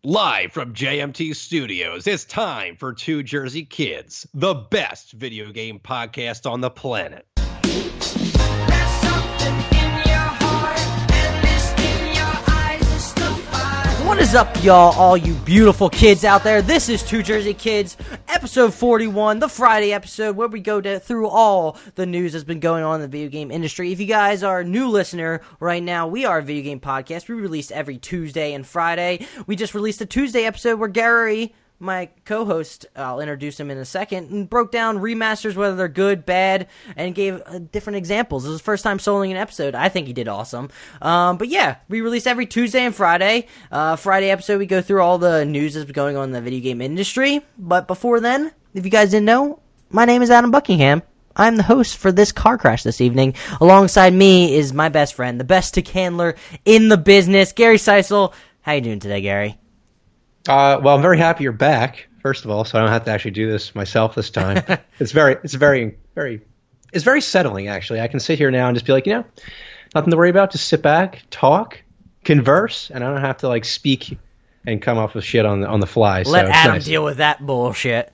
Live from JMT Studios, it's time for Two Jersey Kids, the best video game podcast on the planet. What is up, y'all, all you beautiful kids out there? This is Two Jersey Kids, episode 41, the Friday episode, where we go through all the news that's been going on in the video game industry. If you guys are a new listener right now, we are a video game podcast. We release every Tuesday and Friday. We just released a Tuesday episode where Gary, my co-host, I'll introduce him in a second, and broke down remasters, whether they're good, bad, and gave different examples. This is his first time soloing an episode. I think he did awesome. But yeah, we release every Tuesday and Friday. Friday episode, we go through all the news that's going on in the video game industry. But before then, if you guys didn't know, my name is Adam Buckingham. I'm the host for this car crash this evening. Alongside me is my best friend, the best tick handler in the business, Gary Seisel. How you doing today, Gary? Well, I'm very happy you're back, first of all, so I don't have to actually do this myself this time. It's very settling, actually. I can sit here now and just be like, nothing to worry about. Just sit back, talk, converse, and I don't have to like speak and come up with shit on the fly. Let Adam deal with that bullshit.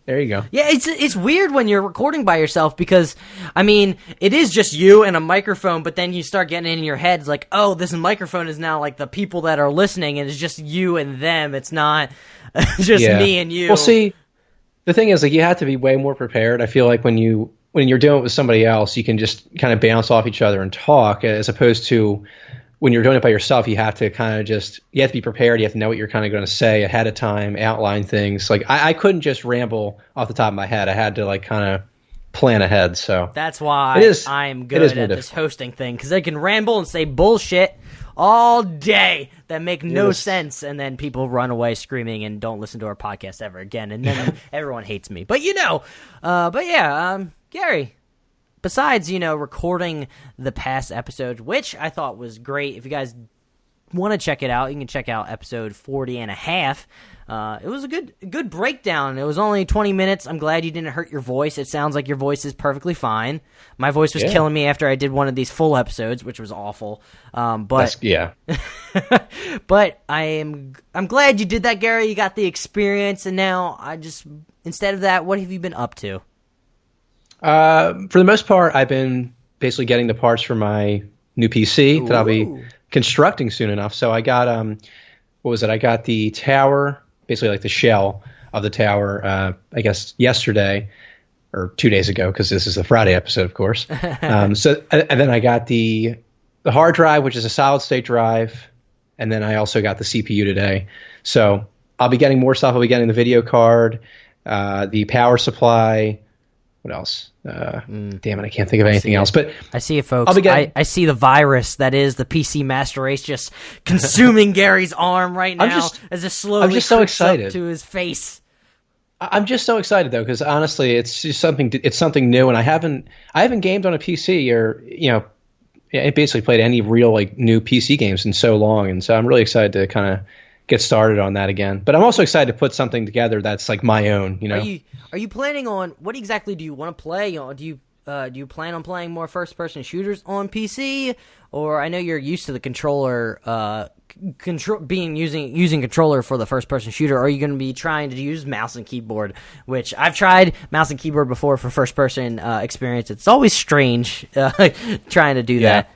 There you go. Yeah, it's weird when you're recording by yourself because, I mean, it is just you and a microphone, but then you start getting in your head, it's like, oh, this microphone is now like the people that are listening, and it's just you and them. It's not just me and you. Well, see, the thing is, like, you have to be way more prepared. I feel like when you're doing it with somebody else, you can just kind of bounce off each other and talk, as opposed to when you're doing it by yourself, you have to kind of you have to be prepared. You have to know what you're kind of going to say ahead of time, outline things. Like I couldn't just ramble off the top of my head. I had to like kind of plan ahead. So that's why I'm good at this hosting thing, because I can ramble and say bullshit all day that make no sense, and then people run away screaming and don't listen to our podcast ever again, and then everyone hates me. But Gary, besides, recording the past episodes, which I thought was great. If you guys want to check it out, you can check out episode 40 and a half. It was a good breakdown. It was only 20 minutes. I'm glad you didn't hurt your voice. It sounds like your voice is perfectly fine. My voice was killing me after I did one of these full episodes, which was awful. But I'm glad you did that, Gary. You got the experience, and now instead of that, what have you been up to? For the most part, I've been basically getting the parts for my new PC that I'll be constructing soon enough. So I got, I got the tower, basically like the shell of the tower, I guess yesterday or 2 days ago, because this is the Friday episode, of course. And then I got the hard drive, which is a solid state drive. And then I also got the CPU today. So I'll be getting more stuff. I'll be getting the video card, the power supply. What else? Damn it, I can't think of anything else. But I see it, folks. I see the virus that is the PC Master Race just consuming Gary's arm right now as it slowly I'm just so excited up to his face. I'm just so excited though, because honestly, it's just something new, and I haven't gamed on a PC or I basically played any real like new PC games in so long, and so I'm really excited to kind of get started on that again. But I'm also excited to put something together that's like my own, Are you planning on, what exactly do you want to play? Do you plan on playing more first-person shooters on PC? Or I know you're used to the controller, using controller for the first-person shooter. Are you going to be trying to use mouse and keyboard? Which I've tried mouse and keyboard before for first-person experience. It's always strange trying to do that.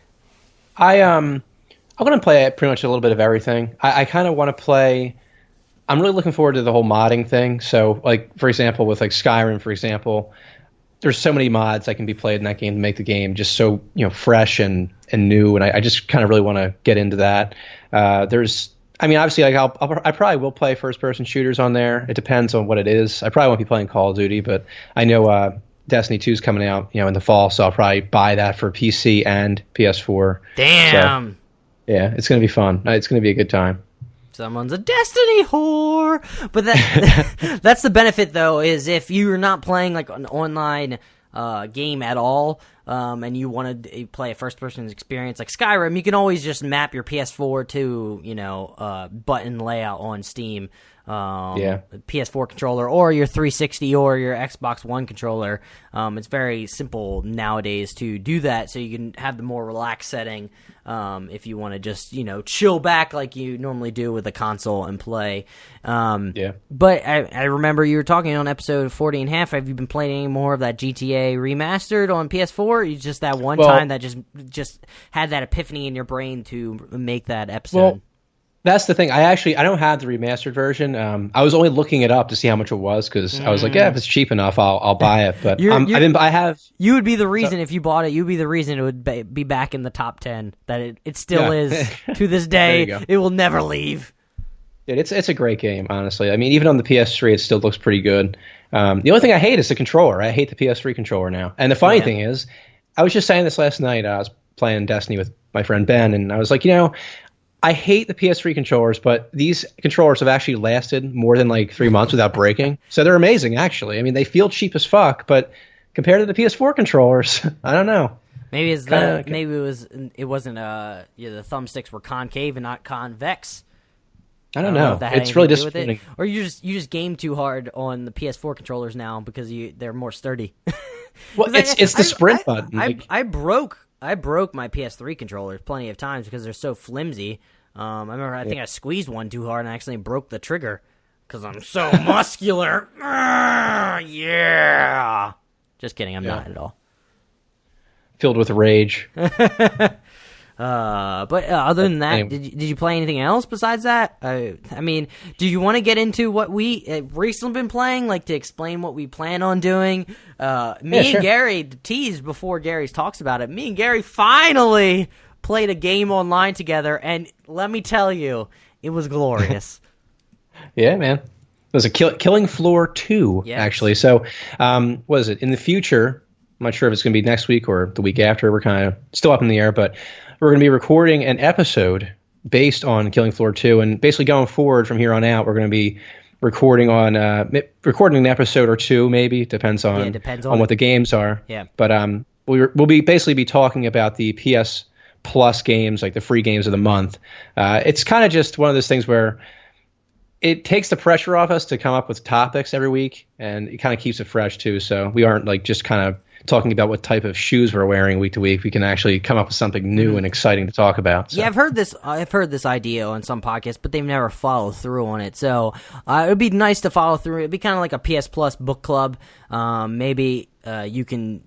I'm going to play pretty much a little bit of everything. I kind of want to play. I'm really looking forward to the whole modding thing. So, like, for example, with like Skyrim, for example, there's so many mods that can be played in that game to make the game just so fresh and new. And I just kind of really want to get into that. Obviously, like I probably will play first-person shooters on there. It depends on what it is. I probably won't be playing Call of Duty, but I know Destiny 2 is coming out, in the fall, so I'll probably buy that for PC and PS4. Damn. So, yeah, it's going to be fun. It's going to be a good time. Someone's a Destiny whore. But that's the benefit, though, is if you're not playing like an online game at all, and you want to play a first-person experience like Skyrim, you can always just map your PS4 to, button layout on Steam. PS4 controller or your 360 or your Xbox One controller. It's very simple nowadays to do that, so you can have the more relaxed setting if you want to just chill back like you normally do with a console and play. But I remember you were talking on episode 40 and a half. Have you been playing any more of that GTA remastered on PS4? You just that one time that just had that epiphany in your brain to make that episode? Well, that's the thing. I don't have the remastered version. I was only looking it up to see how much it was because I was like, if it's cheap enough, I'll buy it. But I have. You would be the reason if you bought it. You'd be the reason it would be back in the top 10. That it still is to this day. It will never leave. Dude, it's a great game, honestly. I mean, even on the PS3, it still looks pretty good. The only thing I hate is the controller. I hate the PS3 controller now. And the funny thing is, I was just saying this last night. I was playing Destiny with my friend Ben, and I was like, I hate the PS3 controllers, but these controllers have actually lasted more than like 3 months without breaking. So they're amazing, actually. I mean, they feel cheap as fuck, but compared to the PS4 controllers, I don't know. Maybe it wasn't the thumbsticks were concave and not convex. I don't know. It's really disappointing. Or you just game too hard on the PS4 controllers now because they're more sturdy. Well, it's the sprint button. I broke my PS3 controllers plenty of times because they're so flimsy. I remember I think I squeezed one too hard and I accidentally broke the trigger because I'm so muscular. Yeah. Just kidding. I'm not at all. Filled with rage. But other than that, did you play anything else besides that? I mean, do you want to get into what we recently been playing, like to explain what we plan on doing? And Gary teased before Gary talks about it. Me and Gary finally played a game online together, and let me tell you, it was glorious. Yeah, man. It was a Killing Floor 2, actually. So, what is it? In the future, I'm not sure if it's going to be next week or the week after. We're kind of still up in the air, but we're going to be recording an episode based on Killing Floor 2, and basically going forward from here on out, we're going to be recording an episode or two, maybe. Depends on what the games are. Yeah. But we'll be talking about the PS Plus games, like the free games of the month. It's kind of just one of those things where it takes the pressure off us to come up with topics every week, and it kind of keeps it fresh too. So we aren't like just kind of talking about what type of shoes we're wearing week to week. We can actually come up with something new and exciting to talk about. So. Yeah, I've heard this idea on some podcasts, but they've never followed through on it. So it would be nice to follow through. It'd be kind of like a PS Plus book club. Maybe you can.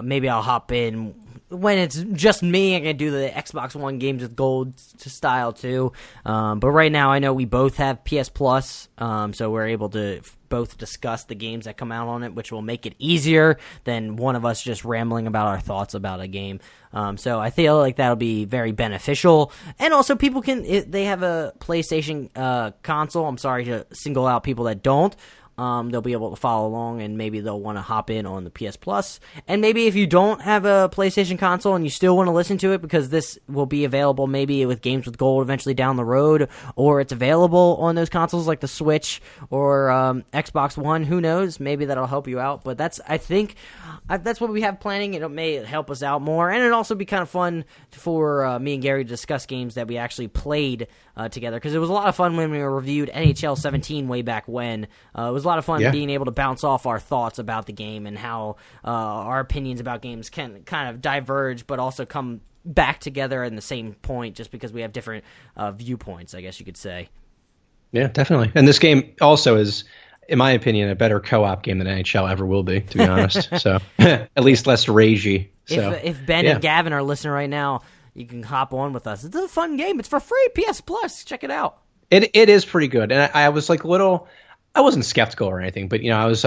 Maybe I'll hop in when it's just me. I can do the Xbox One games with gold style too. But right now, I know we both have PS Plus, so we're able to both discuss the games that come out on it, which will make it easier than one of us just rambling about our thoughts about a game. So I feel like that'll be very beneficial. And also, people they have a PlayStation console. I'm sorry to single out people that don't. They'll be able to follow along, and maybe they'll want to hop in on the PS Plus. And maybe if you don't have a PlayStation console and you still want to listen to it, because this will be available maybe with Games with Gold eventually down the road, or it's available on those consoles like the Switch or Xbox One. Who knows? Maybe that'll help you out. But I think that's what we have planning. It may help us out more, and it'll also be kind of fun for me and Gary to discuss games that we actually played together, because it was a lot of fun when we reviewed NHL 17 way back when. It was a lot of fun being able to bounce off our thoughts about the game and how our opinions about games can kind of diverge but also come back together in the same point, just because we have different viewpoints, I guess you could say. Yeah, definitely. And this game also is, in my opinion, a better co-op game than NHL ever will be, to be honest. So at least less ragey. So, if Ben and Gavin are listening right now, you can hop on with us. It's a fun game. It's for free. PS Plus. Check it out. It is pretty good. And I was like I wasn't skeptical or anything, but I was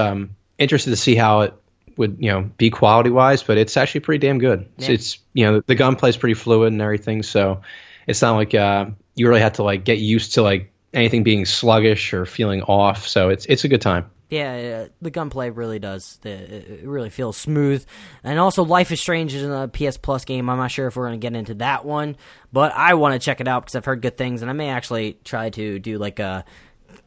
interested to see how it would be quality wise. But it's actually pretty damn good. Yeah. It's the gunplay is pretty fluid and everything. So it's not like you really have to like get used to like anything being sluggish or feeling off. So it's a good time. Yeah, the gunplay really does. It really feels smooth. And also, Life is Strange is a PS Plus game. I'm not sure if we're going to get into that one, but I want to check it out because I've heard good things, and I may actually try to do like a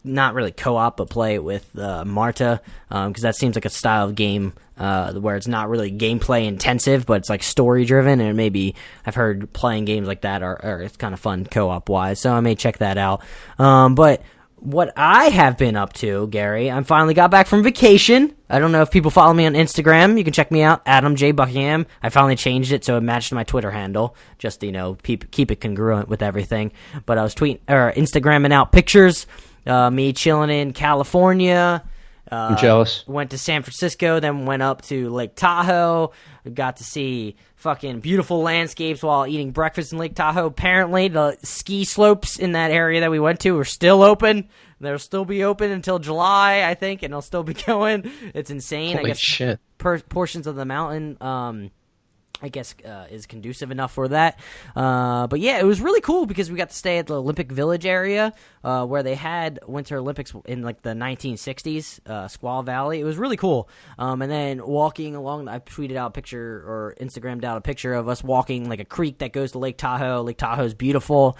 not really co-op, but play it with Marta, because that seems like a style of game where it's not really gameplay intensive, but it's like story driven, and maybe I've heard playing games like that are it's kind of fun co-op wise, so I may check that out. But what I have been up to, Gary, I finally got back from vacation. I don't know if people follow me on Instagram. You can check me out, Adam J. Buckingham. I finally changed it so it matched my Twitter handle, just to, keep it congruent with everything. But I was Instagramming out pictures, me chilling in California. I'm jealous. Went to San Francisco, then went up to Lake Tahoe. Got to see fucking beautiful landscapes while eating breakfast in Lake Tahoe. Apparently, the ski slopes in that area that we went to are still open. They'll still be open until July, I think, and they'll still be going. It's insane. Holy shit. Portions of the mountain, I guess, is conducive enough for that. But yeah, it was really cool because we got to stay at the Olympic Village area where they had Winter Olympics in like the 1960s, Squaw Valley. It was really cool. And then walking along, I tweeted out a picture or Instagrammed out a picture of us walking like a creek that goes to Lake Tahoe. Lake Tahoe's beautiful.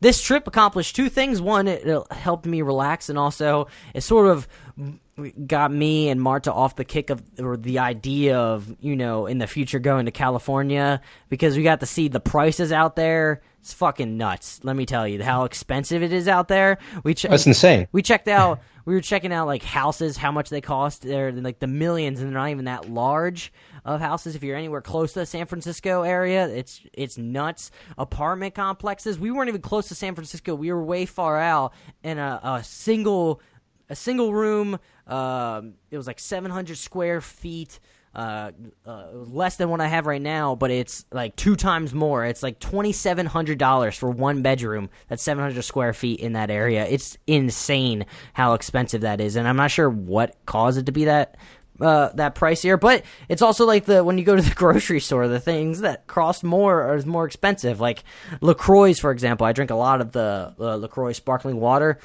This trip accomplished two things. One, it helped me relax, and also it sort of got me and Marta off the kick of, or the idea of, in the future going to California, because we got to see the prices out there. It's fucking nuts. Let me tell you how expensive it is out there. That's insane. We were checking out like houses, how much they cost. They're like the millions, and they're not even that large of houses. If you're anywhere close to the San Francisco area, it's nuts. Apartment complexes. We weren't even close to San Francisco. We were way far out in a single room. It was like 700 square feet. Less than what I have right now, but it's like 2 times more. It's like $2,700 for one bedroom. That's 700 square feet in that area. It's insane how expensive that is, and I'm not sure what caused it to be that pricier. But it's also like when you go to the grocery store, the things that cost more are more expensive. Like LaCroix, for example. I drink a lot of the LaCroix sparkling water.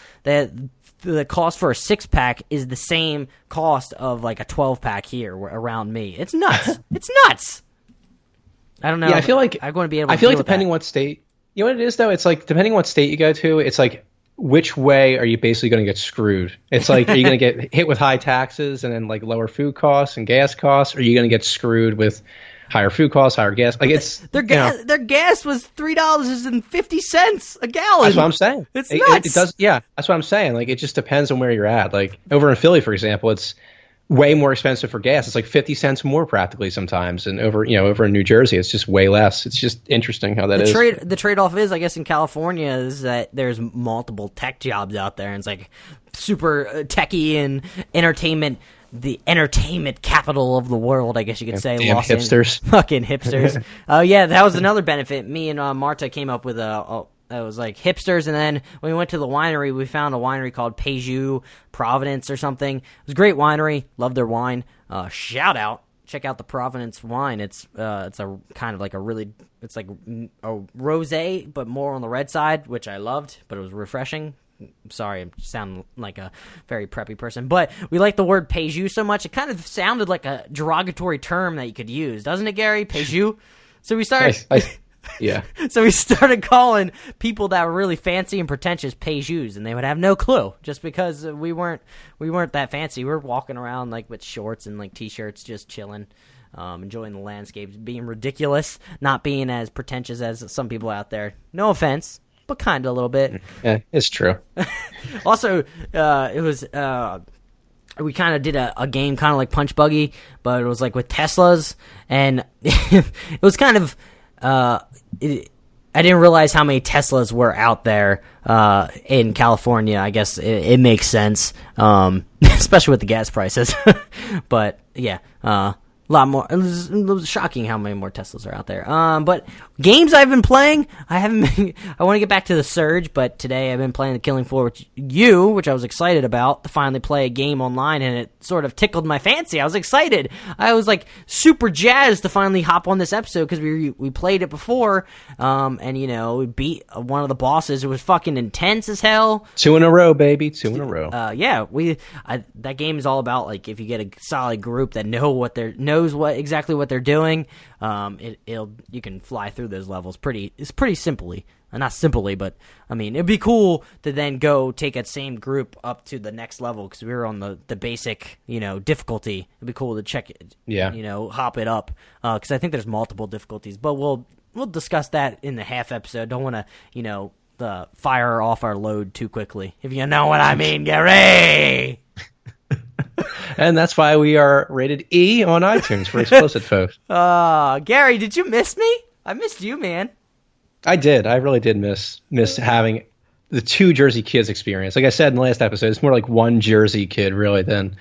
The cost for a 6-pack is the same cost of like a 12-pack here around me. It's nuts. It's nuts. I don't know. Yeah, I feel like I'm going to be able to I feel like deal with depending that. what state, you know what it is though? It's like depending what state you go to, it's like which way are you basically going to get screwed? It's like, are you going to get hit with high taxes and then like lower food costs and gas costs? Or are you going to get screwed with higher food costs, higher gas? Like their gas was $3.50 a gallon. That's what I'm saying. It's nuts. It does. Yeah, that's what I'm saying. Like it just depends on where you're at. Like over in Philly, for example, it's way more expensive for gas. It's like 50 cents more practically sometimes, and over in New Jersey, it's just way less. It's just interesting how that is. The trade-off is, I guess, in California is that there's multiple tech jobs out there, and it's like super techie and entertainment. The entertainment capital of the world, I guess you could say. Damn hipsters. Fucking hipsters. Oh, yeah, that was another benefit. Me and Marta came up with it was like hipsters, and then when we went to the winery, we found a winery called Peeves, Providence or something. It was a great winery. Love their wine. Shout out. Check out the Providence wine. It's a kind of like it's like a rosé, but more on the red side, which I loved, but it was refreshing. I'm sorry, I sound like a very preppy person, but we like the word Peeves so much. It kind of sounded like a derogatory term that you could use, doesn't it, Gary? Peeves. So we started. Yeah. So we started calling people that were really fancy and pretentious Peeves, and they would have no clue, just because we weren't that fancy. We were walking around like with shorts and like t-shirts, just chilling, enjoying the landscapes, being ridiculous, not being as pretentious as some people out there. No offense, but kind of a little bit. Yeah, it's true. Also, it was we kind of did a game kind of like Punch Buggy, but it was like with Teslas, and it was kind of I didn't realize how many Teslas were out there in California. I guess it makes sense, especially with the gas prices. But yeah, a lot more. It was shocking how many more Teslas are out there. But games I've been playing, I want to get back to the Surge, but today I've been playing The Killing Floor with you, which I was excited about, to finally play a game online, and it sort of tickled my fancy. I was excited. I was like super jazzed to finally hop on this episode because we played it before, and we beat one of the bosses. It was fucking intense as hell. 2 in a row, baby. 2 in a row. Yeah, that game is all about like if you get a solid group that knows exactly what they're doing, you can fly through those levels pretty simply. not simply, but I mean, it'd be cool to then go take that same group up to the next level because we were on the basic, difficulty. It'd be cool to check it, hop it up because I think there's multiple difficulties. But we'll discuss that in the half episode. Don't want to, fire off our load too quickly, if you know what I mean, Gary. And that's why we are rated E on iTunes for explicit folks. Gary, did you miss me? I missed you, man. I did. I really did miss having the two Jersey Kids experience. Like I said in the last episode, it's more like one Jersey kid really than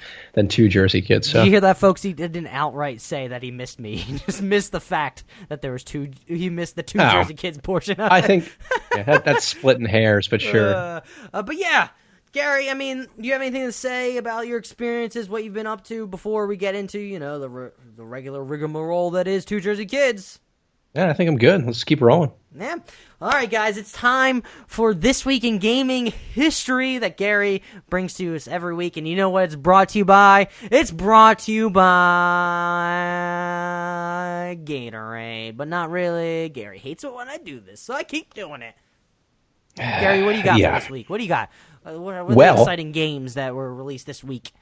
two Jersey kids. So. Did you hear that, folks? He didn't outright say that he missed me. He just missed the fact that there was two. He missed the two Jersey Kids portion of it. I think that's splitting hairs, but sure. But yeah, Gary, I mean, do you have anything to say about your experiences, what you've been up to before we get into, the regular rigmarole that is two Jersey Kids? Yeah, I think I'm good. Let's keep rolling. Yeah. All right, guys, it's time for This Week in Gaming History that Gary brings to us every week. And you know what it's brought to you by? It's brought to you by Gatorade. But not really. Gary hates it when I do this, so I keep doing it. Gary, what do you got for this week? What do you got? What are the exciting games that were released this week?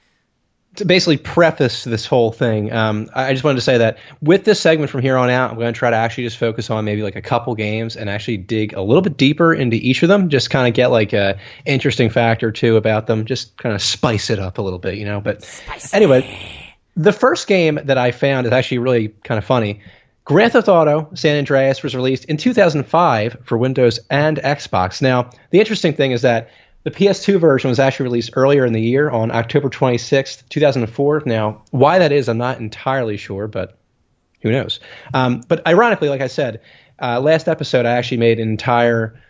To basically preface this whole thing, I just wanted to say that with this segment from here on out, I'm going to try to actually just focus on maybe like a couple games and actually dig a little bit deeper into each of them, just kind of get like a interesting fact or two about them, just kind of spice it up a little bit, But anyway, the first game that I found is actually really kind of funny. Grand Theft Auto San Andreas was released in 2005 for Windows and Xbox. Now, the interesting thing is that the PS2 version was actually released earlier in the year on October 26th, 2004. Now, why that is, I'm not entirely sure, but who knows? But ironically, like I said, last episode I actually made an entire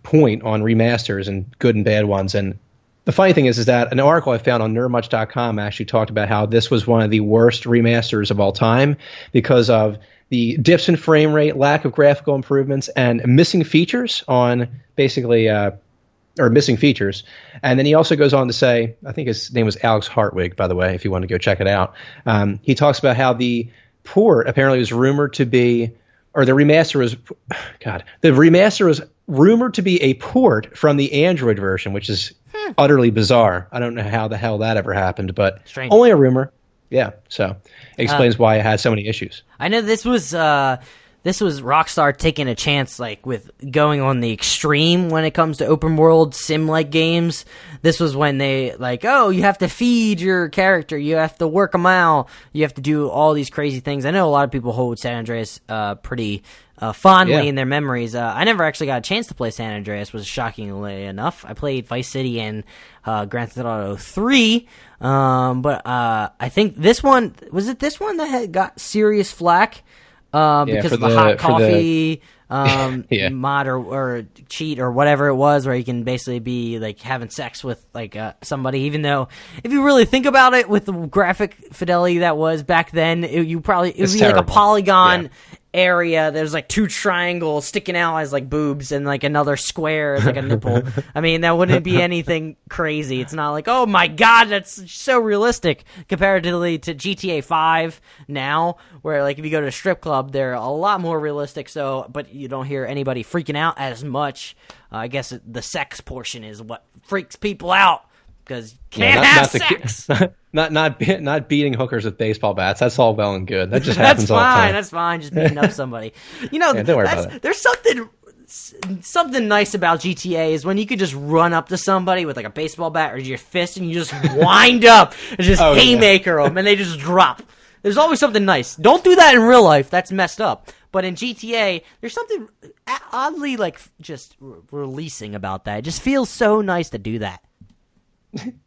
point on remasters and good and bad ones. And the funny thing is that an article I found on nerdmuch.com actually talked about how this was one of the worst remasters of all time because of the dips in frame rate, lack of graphical improvements, and missing features on basically or missing features. And then he also goes on to say, I think his name was Alex Hartwig, by the way, if you want to go check it out. He talks about how the port apparently was rumored to be, or the remaster was rumored to be a port from the Android version, which is utterly bizarre. I don't know how the hell that ever happened, but strange. Only a rumor. Yeah, so it explains why it had so many issues. I know this was Rockstar taking a chance, like, with going on the extreme when it comes to open world sim-like games. This was when they, like, you have to feed your character, you have to work them out, you have to do all these crazy things. I know a lot of people hold San Andreas pretty fondly in their memories. I never actually got a chance to play San Andreas, was shockingly enough. I played Vice City and Grand Theft Auto 3, but I think this one, was it this one that had got serious flack? Because of the hot coffee mod or cheat or whatever it was, where you can basically be like having sex with like somebody, even though if you really think about it, with the graphic fidelity that was back then, it would be terrible. Like a polygon area. There's like two triangles sticking out as like boobs, and like another square as like a nipple. I mean, that wouldn't be anything crazy. It's not like, oh my god, that's so realistic comparatively to GTA 5 now, where like if you go to a strip club, they're a lot more realistic. So, but you don't hear anybody freaking out as much. I guess the sex portion is what freaks people out, because you can't have sex. Not beating hookers with baseball bats. That's all well and good. That just happens all the time. That's fine. Just beating up somebody. Don't worry about it. There's something nice about GTA is when you could just run up to somebody with like a baseball bat or your fist, and you just wind up and just haymaker them, and they just drop. There's always something nice. Don't do that in real life. That's messed up. But in GTA, there's something oddly like just releasing about that. It just feels so nice to do that.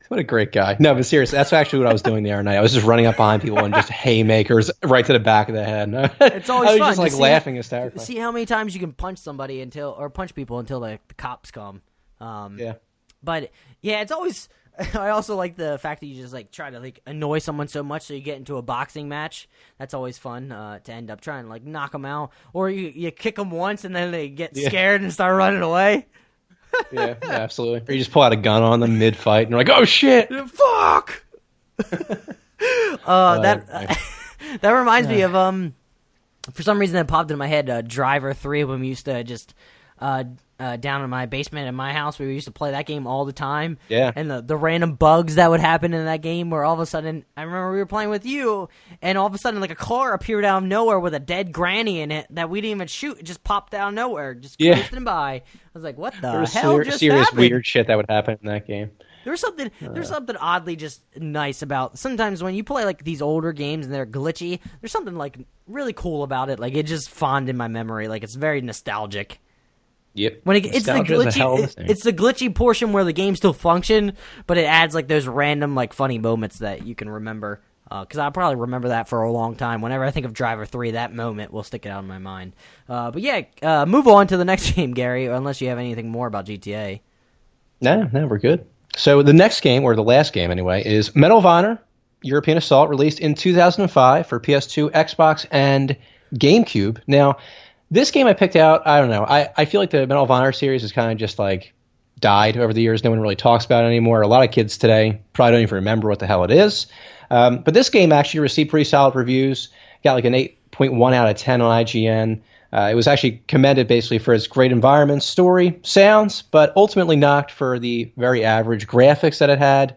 What a great guy. No, but seriously, that's actually what I was doing the other night. I was just running up behind people and just haymakers right to the back of the head. It's always fun. I was just like laughing hysterically. See how many times you can punch somebody punch people until the cops come. But yeah, it's always. I also like the fact that you just like try to like annoy someone so much so you get into a boxing match. That's always fun to end up trying to like knock them out, or you kick them once and then they get scared and start running away. Yeah, absolutely. Or you just pull out a gun on them mid-fight, and you're like, "Oh shit, fuck!" That reminds me of for some reason that popped in my head. Driver 3 when we used to just down in my basement in my house. We used to play that game all the time. Yeah. And the random bugs that would happen in that game where all of a sudden, I remember we were playing with you, and all of a sudden, like, a car appeared out of nowhere with a dead granny in it that we didn't even shoot. It just popped out of nowhere, just coasting by. I was like, what the hell just serious happened? weird shit that would happen in that game. There's something oddly just nice about sometimes when you play like these older games and they're glitchy. There's something like really cool about it. Like, it just fond in my memory. Like, it's very nostalgic. Yep. When it's the glitchy, it's the glitchy portion where the game still function, but it adds like those random like funny moments that you can remember. Because I'll probably remember that for a long time. Whenever I think of Driver 3, that moment will stick it out in my mind. But yeah, move on to the next game, Gary. Unless you have anything more about GTA. No, we're good. So the next game, or the last game anyway, is Medal of Honor European Assault, released in 2005 for PS2, Xbox, and GameCube. Now, this game I picked out, I don't know. I feel like the Medal of Honor series has kind of just like died over the years. No one really talks about it anymore. A lot of kids today probably don't even remember what the hell it is. But this game actually received pretty solid reviews. Got like an 8.1 out of 10 on IGN. It was actually commended basically for its great environment, story, sounds, but ultimately knocked for the very average graphics that it had.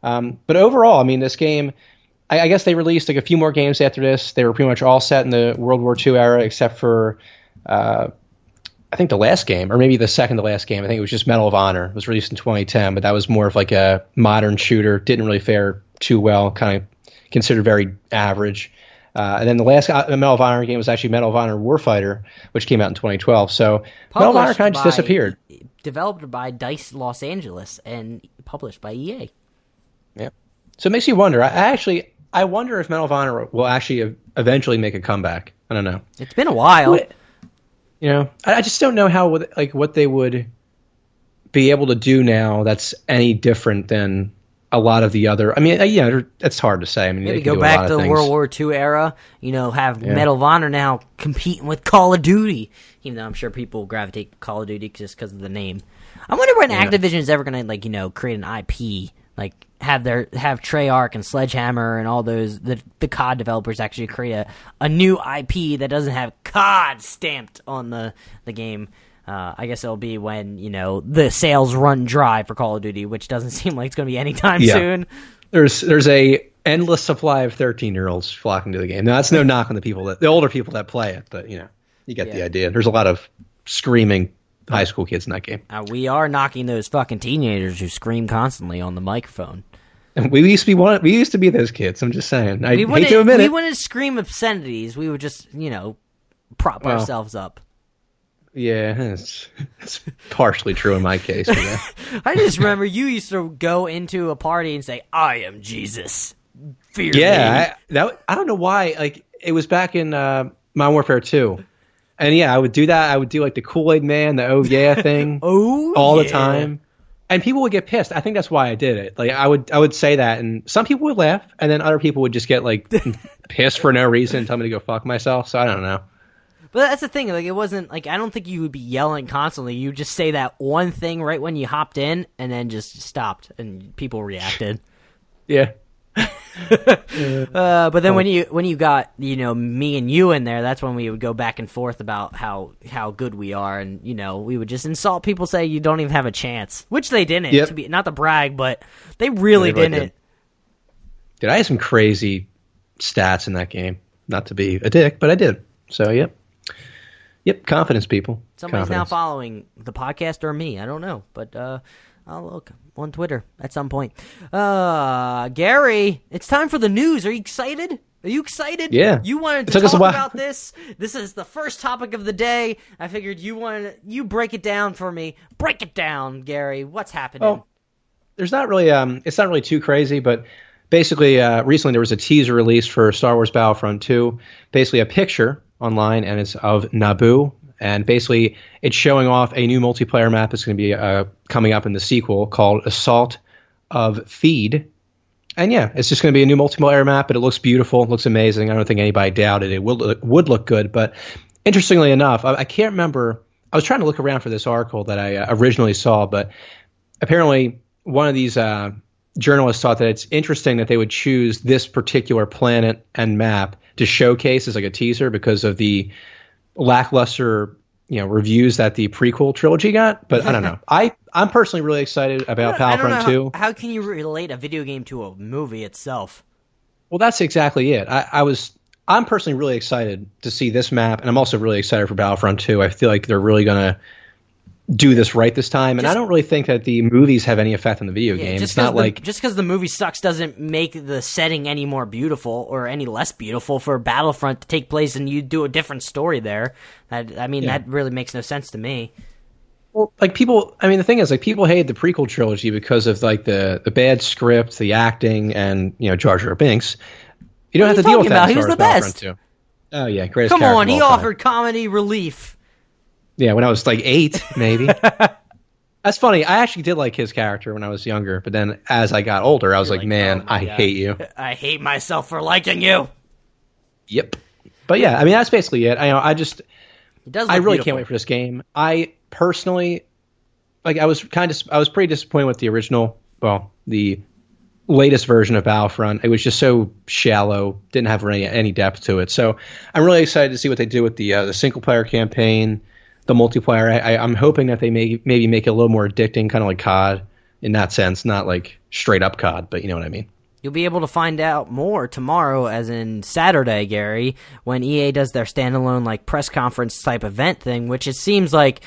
But overall, I mean, this game, I guess they released like a few more games after this. They were pretty much all set in the World War II era, except for, I think the last game, or maybe the second to last game. I think it was just Medal of Honor. It was released in 2010, but that was more of like a modern shooter. Didn't really fare too well, kind of considered very average. And then the last Medal of Honor game was actually Medal of Honor Warfighter, which came out in 2012. So Medal of Honor kind of just disappeared. Developed by DICE Los Angeles and published by EA. Yeah. So it makes you wonder. I wonder if Medal of Honor will actually eventually make a comeback. I don't know. It's been a while. You know, I just don't know how what they would be able to do now that's any different than a lot of the other. I mean, yeah, it's hard to say. I mean, maybe go back to the World War II era. You know, have Medal of Honor now competing with Call of Duty. Even though I'm sure people gravitate to Call of Duty just because of the name. I wonder when Activision is ever going to, create an IP, like have Treyarch and Sledgehammer and all those the COD developers actually create a new IP that doesn't have COD stamped on the game. I guess it'll be when, the sales run dry for Call of Duty, which doesn't seem like it's going to be anytime soon. There's a endless supply of 13-year-olds flocking to the game. Now, that's no knock on the older people that play it, but, you get the idea. There's a lot of screaming high school kids in that game. We are knocking those fucking teenagers who scream constantly on the microphone. And we used to be those kids. I'm just saying. I hate to admit it. We wouldn't scream obscenities. We would just, prop ourselves up. Yeah, it's partially true in my case. I just remember you used to go into a party and say, "I am Jesus, fear me." I don't know why. Like, it was back in Modern Warfare 2, and I would do that. I would do like the Kool-Aid Man, the "oh yeah" thing, all the time, and people would get pissed. I think that's why I did it. Like, I would say that, and some people would laugh, and then other people would just get like pissed for no reason and tell me to go fuck myself. So I don't know. But that's the thing, like, it wasn't, like, I don't think you would be yelling constantly. You just say that one thing right when you hopped in, and then just stopped, and people reacted. Yeah. But then when you got, me and you in there, that's when we would go back and forth about how good we are, and, we would just insult people, say you don't even have a chance, which they didn't, to be, not to brag, but they really didn't. Dude, I had some crazy stats in that game. Not to be a dick, but I did. So, yep. Yep, confidence, people. Somebody's now following the podcast or me. I don't know, but I'll look on Twitter at some point. Gary, it's time for the news. Are you excited? Are you excited? Yeah. You wanted to talk about this. This is the first topic of the day. I figured you break it down for me. Break it down, Gary. What's happening? Well, there's not really it's not really too crazy, but basically recently there was a teaser released for Star Wars Battlefront 2. Basically a picture online, and it's of Naboo, and basically it's showing off a new multiplayer map that's going to be coming up in the sequel called Assault of Theed. And it's just going to be a new multiplayer map, but it looks beautiful, it looks amazing. I don't think anybody doubted it would look good, but interestingly enough, I can't remember, I was trying to look around for this article that I originally saw, but apparently one of these journalists thought that it's interesting that they would choose this particular planet and map to showcase as like a teaser because of the lackluster, reviews that the prequel trilogy got, but I don't know. I'm personally really excited about Battlefront 2. How can you relate a video game to a movie itself? Well, that's exactly it. I'm personally really excited to see this map, and I'm also really excited for Battlefront 2. I feel like they're really going to do this right this time, and I don't really think that the movies have any effect on the video game. It's not like just because the movie sucks doesn't make the setting any more beautiful or any less beautiful for Battlefront to take place and you do a different story there. That really makes no sense to me. Well, like people, the thing is, like people hate the prequel trilogy because of like the bad script, the acting, and Jar Jar Binks. You don't have to deal with that. He was the best. Oh yeah, greatest. Come on, he offered comedy relief. Yeah, when I was like 8, maybe. That's funny. I actually did like his character when I was younger, but then as I got older, I was like, man, I hate you. I hate myself for liking you. Yep. But yeah, that's basically it. I really can't wait for this game. I personally, I was pretty disappointed with the original, the latest version of Battlefront. It was just so shallow, didn't have any depth to it. So I'm really excited to see what they do with the single player campaign. The multiplayer, I'm hoping that they maybe make it a little more addicting, kind of like COD in that sense, not like straight up COD, but you know what I mean. You'll be able to find out more tomorrow, as in Saturday, Gary, when EA does their standalone like press conference type event thing, which it seems like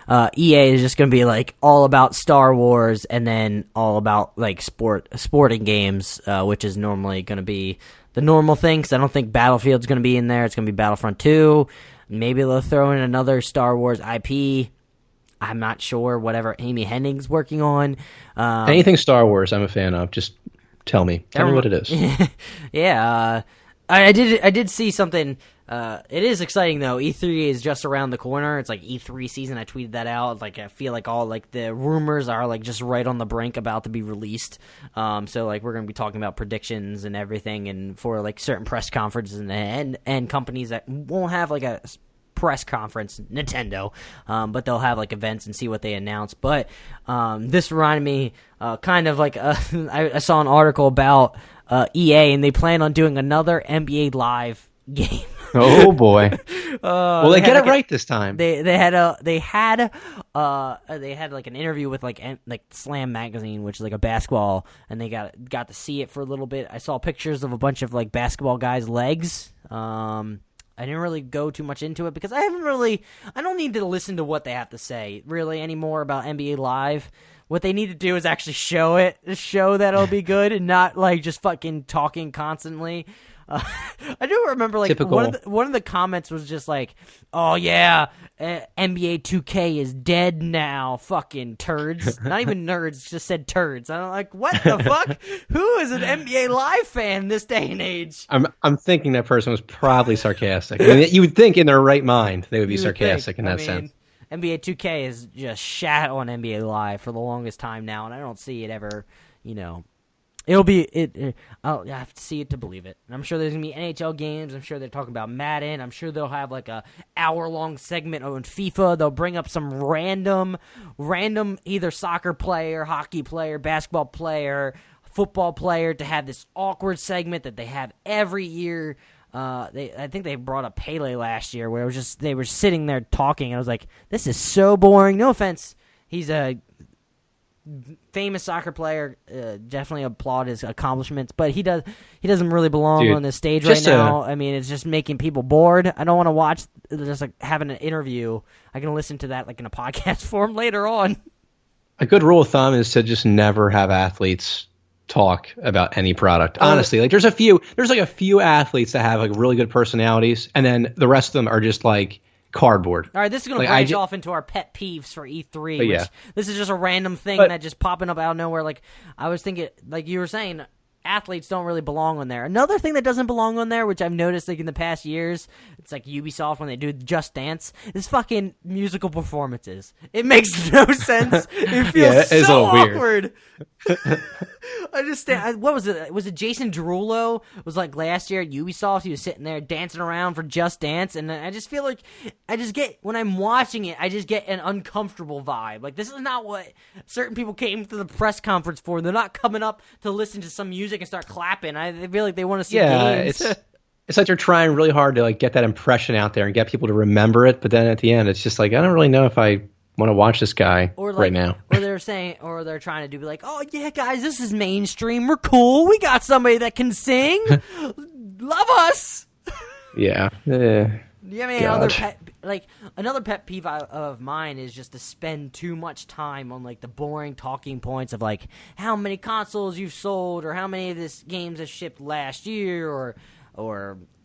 EA is just going to be like all about Star Wars and then all about like sporting games, which is normally going to be the normal thing, because I don't think Battlefield's going to be in there. It's going to be Battlefront 2. Maybe they'll throw in another Star Wars IP. I'm not sure. Whatever Amy Hennig's working on. Anything Star Wars, I'm a fan of. Just tell me. Tell me what it is. Yeah. I did see something. It is exciting though. E3 is just around the corner. It's like E3 season. I tweeted that out. Like I feel like all like the rumors are like just right on the brink, about to be released. So like we're gonna be talking about predictions and everything, and for like certain press conferences and companies that won't have like a press conference, Nintendo, but they'll have like events and see what they announce. But this reminded me kind of like I saw an article about EA, and they plan on doing another NBA Live game. Oh boy! Well, they get it right this time. They had like an interview with like Slam magazine, which is like a basketball, and they got to see it for a little bit. I saw pictures of a bunch of like basketball guys' legs. I didn't really go too much into it because I don't need to listen to what they have to say really anymore about NBA Live. What they need to do is actually show that it'll be good, and not like just fucking talking constantly. I do remember like one of the comments was just like, "Oh yeah, NBA 2K is dead now, fucking turds." Not even nerds, just said turds. I'm like, what the fuck? Who is an NBA Live fan this day and age? I'm thinking that person was probably sarcastic. You would think in their right mind they would be sarcastic in that sense. NBA 2K is just shat on NBA Live for the longest time now, and I don't see it ever, It'll be I'll have to see it to believe it. And I'm sure there's gonna be NHL games. I'm sure they're talking about Madden. I'm sure they'll have like a hour-long segment on FIFA. They'll bring up some random either soccer player, hockey player, basketball player, football player to have this awkward segment that they have every year. I think they brought up Pele last year, where it was just they were sitting there talking. And I was like, this is so boring. No offense, he's a famous soccer player, definitely applaud his accomplishments, but he doesn't really belong on this stage right now. It's just making people bored. I don't want to watch just like having an interview. I can listen to that like in a podcast form later on. A good rule of thumb is to just never have athletes talk about any product. Honestly, like there's a few athletes that have like really good personalities, and then the rest of them are just like cardboard. All right, this is going to branch off into our pet peeves for E3. This is just a random thing that just popping up out of nowhere. Like I was thinking, like you were saying, athletes don't really belong on there. Another thing that doesn't belong on there, which I've noticed like in the past years, it's like Ubisoft when they do Just Dance, is fucking musical performances. It makes no sense. It feels so awkward. I just what was it? Was it Jason Derulo? It was like last year at Ubisoft. He was sitting there dancing around for Just Dance, and I just feel like when I'm watching it, I just get an uncomfortable vibe. Like this is not what certain people came to the press conference for. They're not coming up to listen to some music and start clapping. I feel like they want to see games. it's like they're trying really hard to like get that impression out there and get people to remember it, but then at the end, it's just like I don't really know if I want to watch this guy right now. Or they're trying to do like, oh yeah, guys, this is mainstream. We're cool. We got somebody that can sing. Love us. Yeah. Yeah, I mean, another pet peeve of mine is just to spend too much time on like the boring talking points of like how many consoles you've sold or how many of this games have shipped last year or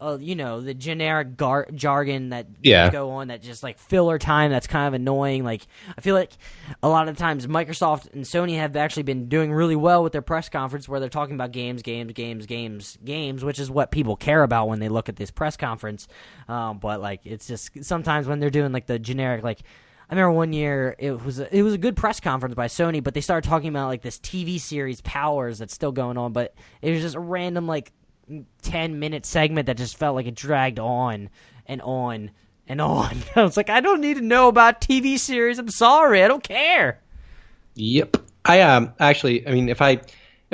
the generic jargon that go on that just like filler time that's kind of annoying. Like I feel like a lot of the times Microsoft and Sony have actually been doing really well with their press conference where they're talking about games, which is what people care about when they look at this press conference. But like it's just sometimes when they're doing like the generic like. I remember one year it was a good press conference by Sony, but they started talking about like this TV series Powers that's still going on, but it was just a random like 10-minute segment that just felt like it dragged on and on and on. I was like, I don't need to know about TV series. I'm sorry, I don't care. Yep. I mean, if I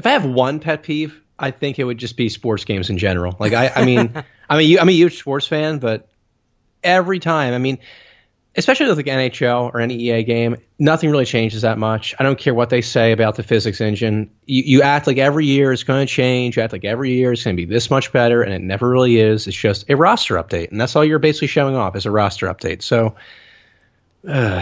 have one pet peeve, I think it would just be sports games in general. Like I'm a huge sports fan, but every time, I mean, especially with like NHL or any EA game, nothing really changes that much. I don't care what they say about the physics engine. You act like every year it's going to change. You act like every year it's going to be this much better, and it never really is. It's just a roster update, and that's all you're basically showing off is a roster update. So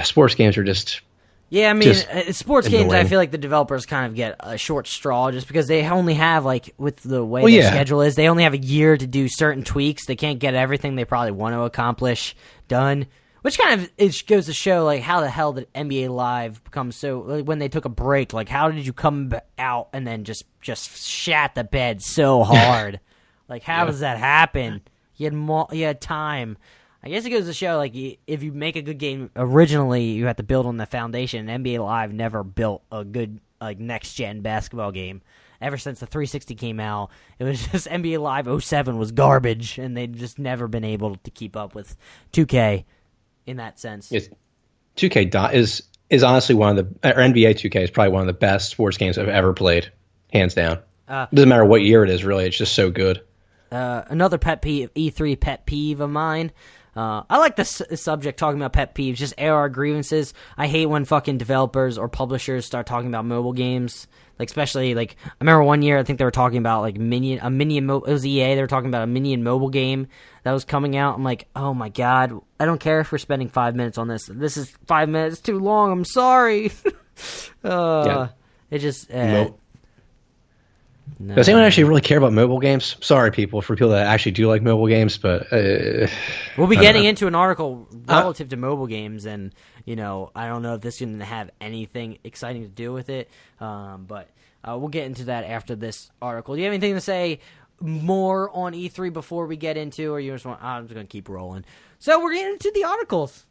sports games are just... Yeah, I mean, sports games, I feel like the developers kind of get a short straw just because they only have, like, with the way their schedule is, they only have a year to do certain tweaks. They can't get everything they probably want to accomplish done. Which kind of it goes to show, like, how the hell did NBA Live become so... Like, when they took a break, like, how did you come out and then just shat the bed so hard? Like, how does that happen? You had time. I guess it goes to show, like, if you make a good game originally, you have to build on the foundation. NBA Live never built a good, like, next-gen basketball game. Ever since the 360 came out, it was just NBA Live 07 was garbage, and they've just never been able to keep up with 2K. In that sense, 2K is honestly one of the, or NBA 2K is probably one of the best sports games I've ever played, hands down. It doesn't matter what year it is, really. It's just so good. Another pet peeve, E3 pet peeve of mine. I like this subject, talking about pet peeves, just air our grievances. I hate when fucking developers or publishers start talking about mobile games. Like, especially, like, I remember one year, I think they were talking about, like, it was EA, they were talking about a Minion mobile game that was coming out. I'm like, oh my god, I don't care if we're spending 5 minutes on this. This is 5 minutes too long, I'm sorry. It just... No. Does anyone actually really care about mobile games? Sorry, for people that actually do like mobile games, but... we'll be getting into an article relative to mobile games, and, you know, I don't know if this is going to have anything exciting to do with it, but we'll get into that after this article. Do you have anything to say more on E3 before we get into, or you just want... I'm just going to keep rolling. So we're getting into the articles.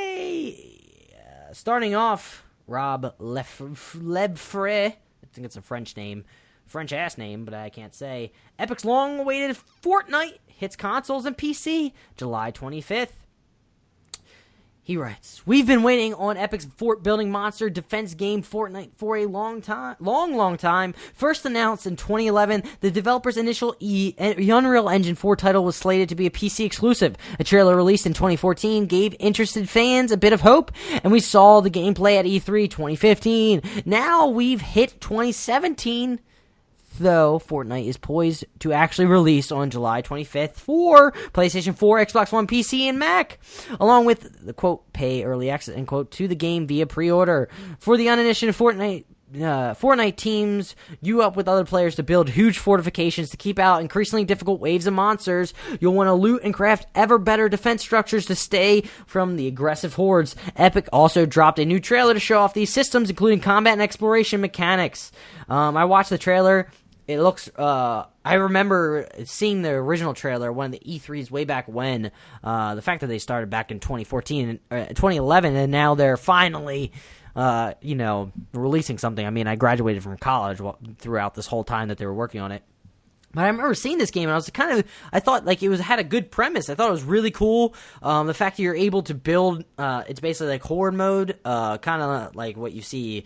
Yay! Starting off, Rob Lebfre... I think it's a French-ass name, but I can't say. Epic's long-awaited Fortnite hits consoles and PC July 25th. He writes, "We've been waiting on Epic's fort-building monster defense game Fortnite for a long time. First announced in 2011, the developer's initial Unreal Engine 4 title was slated to be a PC exclusive. A trailer released in 2014 gave interested fans a bit of hope, and we saw the gameplay at E3 2015. Now we've hit 2017. Though Fortnite is poised to actually release on July 25th for PlayStation 4, Xbox One, PC, and Mac, along with the, quote, pay early access, end quote, to the game via pre-order. For the uninitiated Fortnite teams you up with other players to build huge fortifications to keep out increasingly difficult waves of monsters. You'll want to loot and craft ever better defense structures to stay from the aggressive hordes. Epic also dropped a new trailer to show off these systems, including combat and exploration mechanics. I watched the trailer. It looks, I remember seeing the original trailer, one of the E3s way back when, the fact that they started back in 2011, and now they're finally, releasing something. I mean, I graduated from college throughout this whole time that they were working on it. But I remember seeing this game, and I thought like had a good premise. I thought it was really cool. The fact that you're able to build, it's basically like horde mode, kind of like what you see,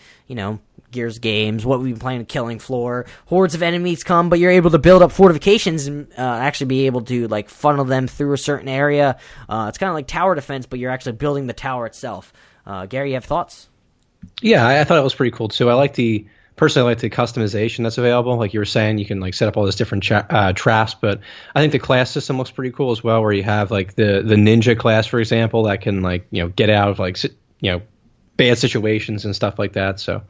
Gears games, what we've been playing in Killing Floor. Hordes of enemies come, but you're able to build up fortifications and actually be able to like funnel them through a certain area. It's kind of like tower defense, but you're actually building the tower itself. Gary, you have thoughts? Yeah, I thought it was pretty cool too. Personally, I like the customization that's available. Like you were saying, you can like set up all these different traps, but I think the class system looks pretty cool as well, where you have like the ninja class, for example, that can like, get out of like, bad situations and stuff like that. So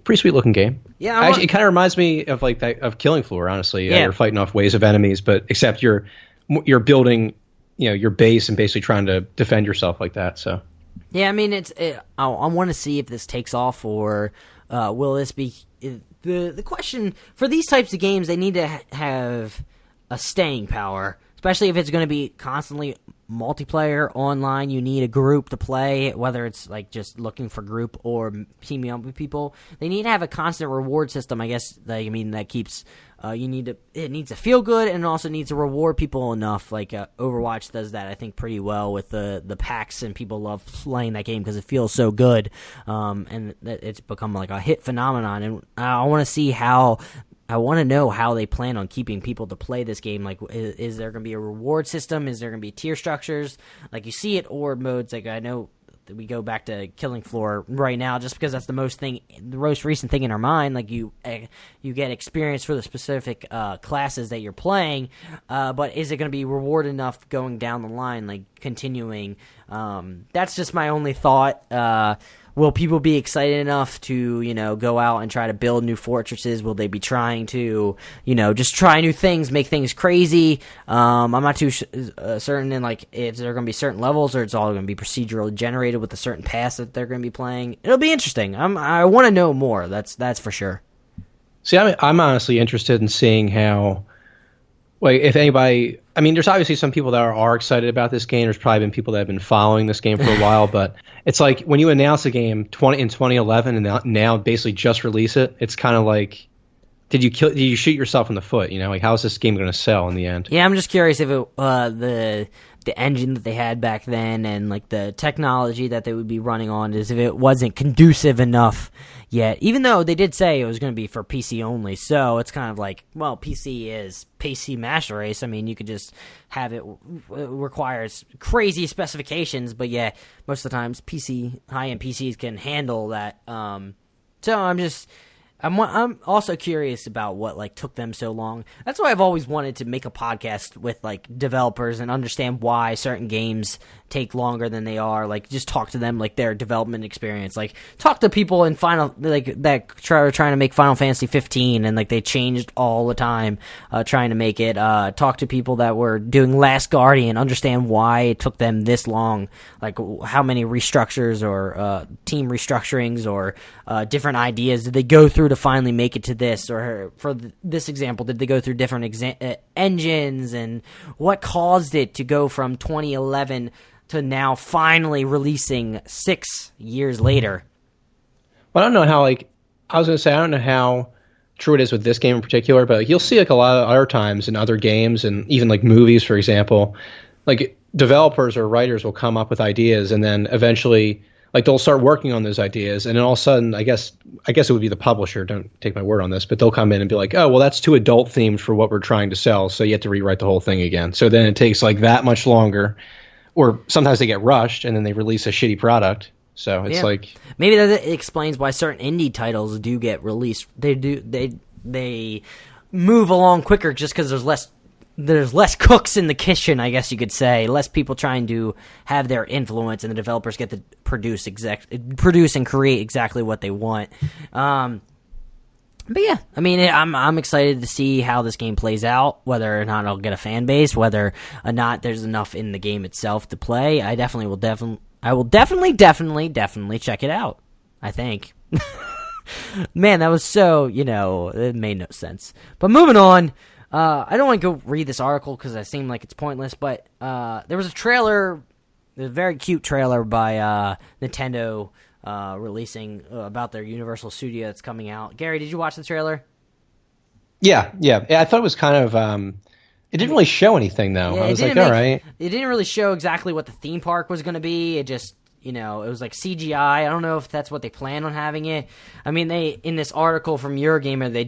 pretty sweet looking game. Yeah. Actually, it kind of reminds me of like that of Killing Floor, honestly. Yeah. You're fighting off waves of enemies, but except you're building, your base and basically trying to defend yourself like that. So. Yeah, I mean, I want to see if this takes off, or will this be the question for these types of games? They need to have a staying power, especially if it's going to be constantly multiplayer online. You need a group to play, whether it's like just looking for group or teaming up with people. They need to have a constant reward system, I guess. That keeps it needs to feel good, and it also needs to reward people enough. Like Overwatch does that, I think, pretty well with the packs, and people love playing that game because it feels so good, and it's become like a hit phenomenon. And I want to see I want to know how they plan on keeping people to play this game. Like, is there going to be a reward system? Is there going to be tier structures? Like you see it, horde modes. Like I know that we go back to Killing Floor right now, just because that's the most recent thing in our mind. Like you get experience for the specific classes that you're playing, but is it going to be reward enough going down the line, like continuing? That's just my only thought. Will people be excited enough to, go out and try to build new fortresses? Will they be trying to, just try new things, make things crazy? I'm not too certain in, like, if there are going to be certain levels or it's all going to be procedurally generated with a certain pass that they're going to be playing. It'll be interesting. I want to know more. That's for sure. See, I'm honestly interested in seeing how, like, if anybody, I mean, there's obviously some people that are excited about this game. There's probably been people that have been following this game for a while, but it's like when you announce a game in 2011 and now basically just release it, it's kind of like, did you shoot yourself in the foot? Like, how is this game going to sell in the end? Yeah, I'm just curious if the engine that they had back then and like the technology that they would be running on is if it wasn't conducive enough yet, even though they did say it was going to be for PC only. So it's kind of like, well, PC is PC Master Race. I mean, you could just have it requires crazy specifications, but yeah, most of the times high-end PCs can handle that. So I'm also curious about what like took them so long. That's why I've always wanted to make a podcast with like developers and understand why certain games take longer than they are. Like just talk to them, like their development experience. Like talk to people in that trying to make Final Fantasy 15 and like they changed all the time trying to make it. Talk to people that were doing Last Guardian, understand why it took them this long. Like how many restructures or team restructurings or different ideas did they go through to finally make it to this? Or for this example, did they go through different engines, and what caused it to go from 2011 to now finally releasing 6 years later? Well, I don't know how, like, I was going to say, I don't know how true it is with this game in particular, but like, you'll see like a lot of other times in other games and even like movies, for example, like developers or writers will come up with ideas and then eventually like they'll start working on those ideas, and then all of a sudden, I guess it would be the publisher. Don't take my word on this, but they'll come in and be like, "Oh, well, that's too adult themed for what we're trying to sell, so you have to rewrite the whole thing again." So then it takes like that much longer, or sometimes they get rushed and then they release a shitty product. So it's like maybe that explains why certain indie titles do get released. They move along quicker just because there's less cooks in the kitchen, I guess you could say. Less people trying to have their influence, and the developers get to produce and create exactly what they want. But yeah, I mean, I'm excited to see how this game plays out, whether or not it'll get a fan base, whether or not there's enough in the game itself to play. I will definitely check it out, I think. Man, that was so, it made no sense. But moving on. I don't want to go read this article because I seem like it's pointless, but there was a very cute trailer by Nintendo releasing about their Universal Studio that's coming out. Gary, did you watch the trailer? Yeah. I thought it was kind of. It didn't really show anything though. Yeah, I was like, all right. It didn't really show exactly what the theme park was going to be. It just, it was like CGI. I don't know if that's what they plan on having it. I mean, in this article from Eurogamer, they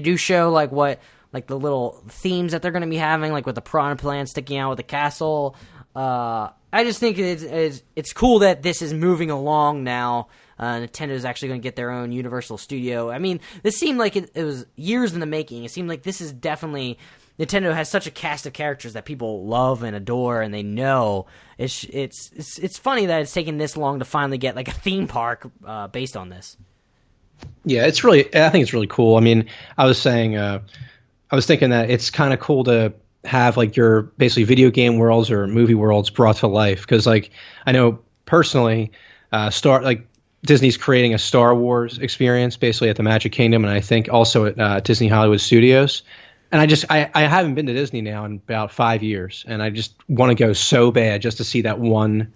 do show like what, like the little themes that they're going to be having, like with the piranha plant sticking out with the castle. I just think it's cool that this is moving along now. Nintendo's actually going to get their own Universal Studio. I mean, this seemed like it was years in the making. It seemed like this is definitely... Nintendo has such a cast of characters that people love and adore, and they know. It's funny that it's taken this long to finally get like a theme park based on this. Yeah, I think it's really cool. I mean, I was saying, I was thinking that it's kind of cool to have like your basically video game worlds or movie worlds brought to life, because like I know personally, Disney's creating a Star Wars experience basically at the Magic Kingdom, and I think also at Disney Hollywood Studios. And I haven't been to Disney now in about 5 years, and I just want to go so bad just to see that one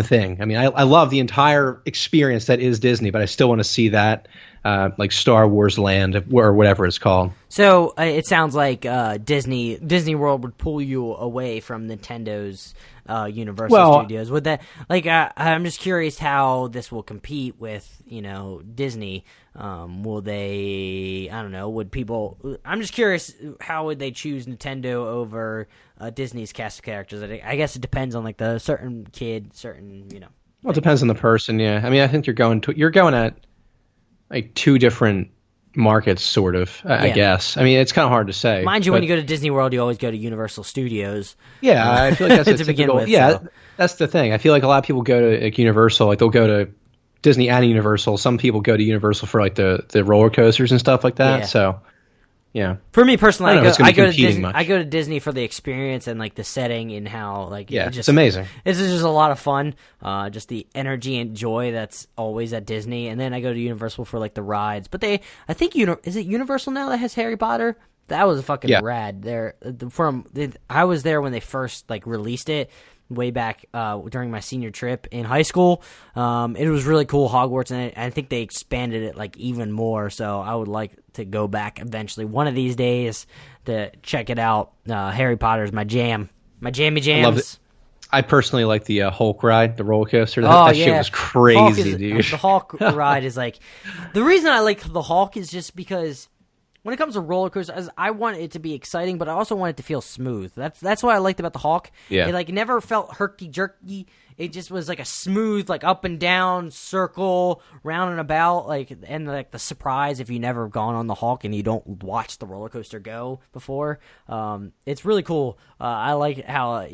thing. I mean, I love the entire experience that is Disney, but I still want to see that like Star Wars Land or whatever it's called. So it sounds like Disney World would pull you away from Nintendo's Universal Studios. Would that I'm just curious how this will compete with Disney. Will they? I don't know. Would people? I'm just curious. How would they choose Nintendo over Disney's cast of characters? I guess it depends on like the certain kid, Well, it depends on the person. Yeah, I mean, I think you're going at like two different markets, sort of. I guess. I mean, it's kind of hard to say. Mind you, when you go to Disney World, you always go to Universal Studios. Yeah, I feel like that's to begin with. Yeah, that's the thing. I feel like a lot of people go to like Universal, like they'll go to Disney and Universal. Some people go to Universal for like the roller coasters and stuff like that. Yeah. So, yeah. For me personally, I go to Disney. Much. I go to Disney for the experience and like the setting and how it's amazing. It's just a lot of fun. Just the energy and joy that's always at Disney, and then I go to Universal for like the rides. But I think is it Universal now that has Harry Potter? That was fucking rad. I was there when they first like released it. Way back during my senior trip in high school. It was really cool, Hogwarts, and I think they expanded it like even more, so I would like to go back eventually one of these days to check it out. Harry Potter's my jam. My jammy jams. I love it. I personally like the Hulk ride, the roller coaster. That shit was crazy, dude. The Hulk ride is like... The reason I like the Hulk is just because... When it comes to roller coasters, I want it to be exciting, but I also want it to feel smooth. That's what I liked about the Hawk. Yeah. It like never felt herky-jerky. It just was like a smooth, like up and down, circle, round and about, and like the surprise if you never gone on the Hawk and you don't watch the roller coaster go before. It's really cool. I like how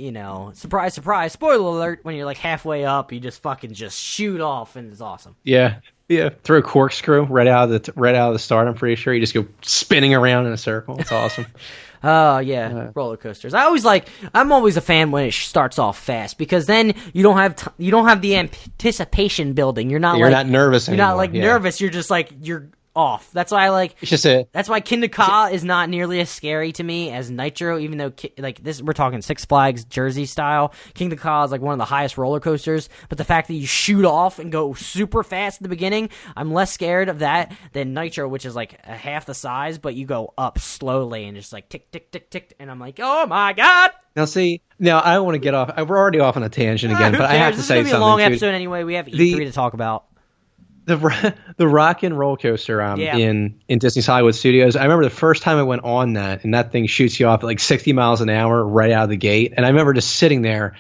surprise, surprise, spoiler alert. When you're like halfway up, you just fucking just shoot off, and it's awesome. Yeah. Yeah, throw a corkscrew right out of the start. I'm pretty sure you just go spinning around in a circle. It's awesome. Oh yeah, roller coasters. I'm always a fan when it starts off fast, because then you don't have the anticipation building. You're not nervous anymore. You're not nervous. You're just like you're off. That's why I like. It's just it. That's why Kingda Ka is not nearly as scary to me as Nitro, even though we're talking Six Flags Jersey style. Kingda Ka is like one of the highest roller coasters, but the fact that you shoot off and go super fast at the beginning, I'm less scared of that than Nitro, which is like half the size, but you go up slowly and just like tick tick tick tick, and I'm like, oh my god. Now I don't want to get off. We're already off on a tangent again, but I have to say something. This is gonna be a long episode anyway. We have E3 to talk about. The rock and roller coaster in Disney's Hollywood Studios. I remember the first time I went on that, and that thing shoots you off at like 60 miles an hour right out of the gate. And I remember just sitting there,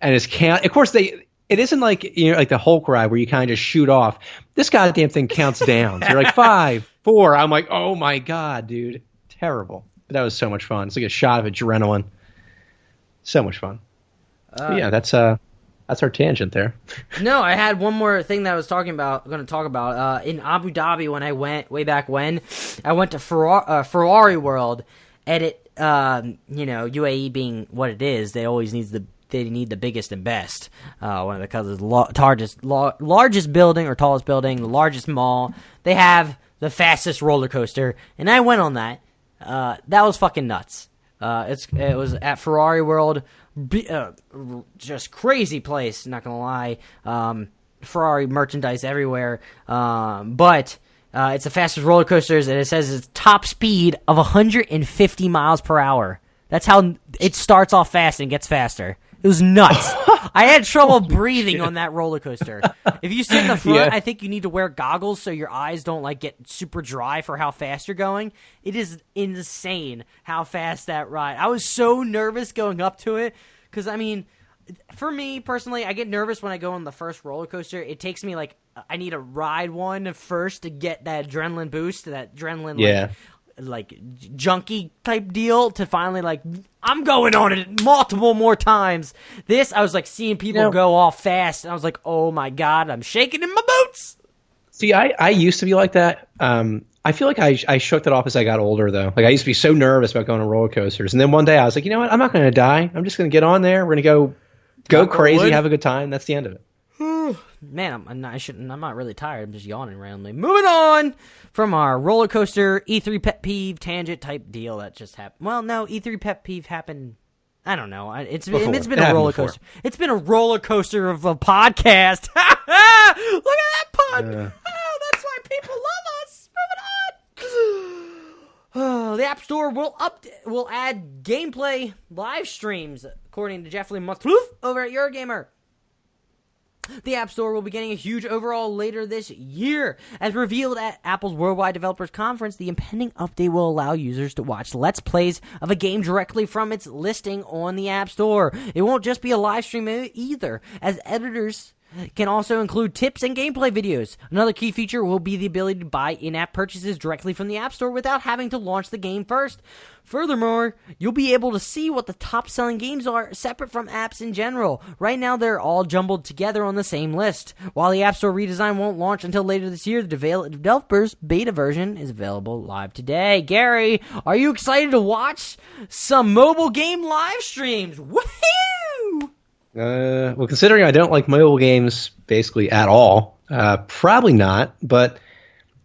and of course it isn't like like the Hulk ride where you kind of just shoot off. This goddamn thing counts down. So you're like 5, 4. I'm like, oh my god, dude, terrible. But that was so much fun. It's like a shot of adrenaline. So much fun. Yeah, that's our tangent there. No, I had one more thing that I was going to talk about. In Abu Dhabi, when I went way back when, I went to Ferrari World, and it, UAE being what it is, they always need the biggest and best. One of the cousins, largest building or tallest building, the largest mall. They have the fastest roller coaster, and I went on that. That was fucking nuts. It was at Ferrari World. Just crazy place, not gonna lie. Ferrari merchandise everywhere. But It's the fastest roller coasters, and it says it's top speed of 150 miles per hour. That's how it starts off fast and gets faster. It was nuts. I had trouble breathing on that roller coaster. If you sit in the front, I think you need to wear goggles so your eyes don't like get super dry for how fast you're going. It is insane how fast that ride. I was so nervous going up to it because, I mean, for me personally, I get nervous when I go on the first roller coaster. It takes me I need to ride one first to get that adrenaline boost, that adrenaline like junkie type deal to finally I'm going on it multiple more times. This, I was seeing people go off fast, and I was like, oh my God, I'm shaking in my boots. See, I used to be like that. I feel like I shook that off as I got older, though. I used to be so nervous about going on roller coasters, and then one day I was like, you know what, I'm not going to die. I'm just going to get on there. We're going to go crazy, have a good time. That's the end of it. Man, I'm not really tired. I'm just yawning randomly. Moving on from our roller coaster E3 pet peeve tangent type deal that just happened. Well, no, E3 pet peeve happened. I don't know. It's been a roller coaster. It's been a roller coaster of a podcast. Look at that pun. That's why people love us. Moving on. The App Store will add gameplay live streams, according to Jeffrey Mutlouf over at Eurogamer. The App Store will be getting a huge overhaul later this year. As revealed at Apple's Worldwide Developers Conference, the impending update will allow users to watch Let's Plays of a game directly from its listing on the App Store. It won't just be a live stream either, as editors can also include tips and gameplay videos. Another key feature will be the ability to buy in-app purchases directly from the App Store without having to launch the game first. Furthermore, you'll be able to see what the top-selling games are separate from apps in general. Right now, they're all jumbled together on the same list. While the App Store redesign won't launch until later this year, the developer's beta version is available live today. Gary, are you excited to watch some mobile game live streams? Woohoo! Well, considering I don't like mobile games basically at all, probably not, but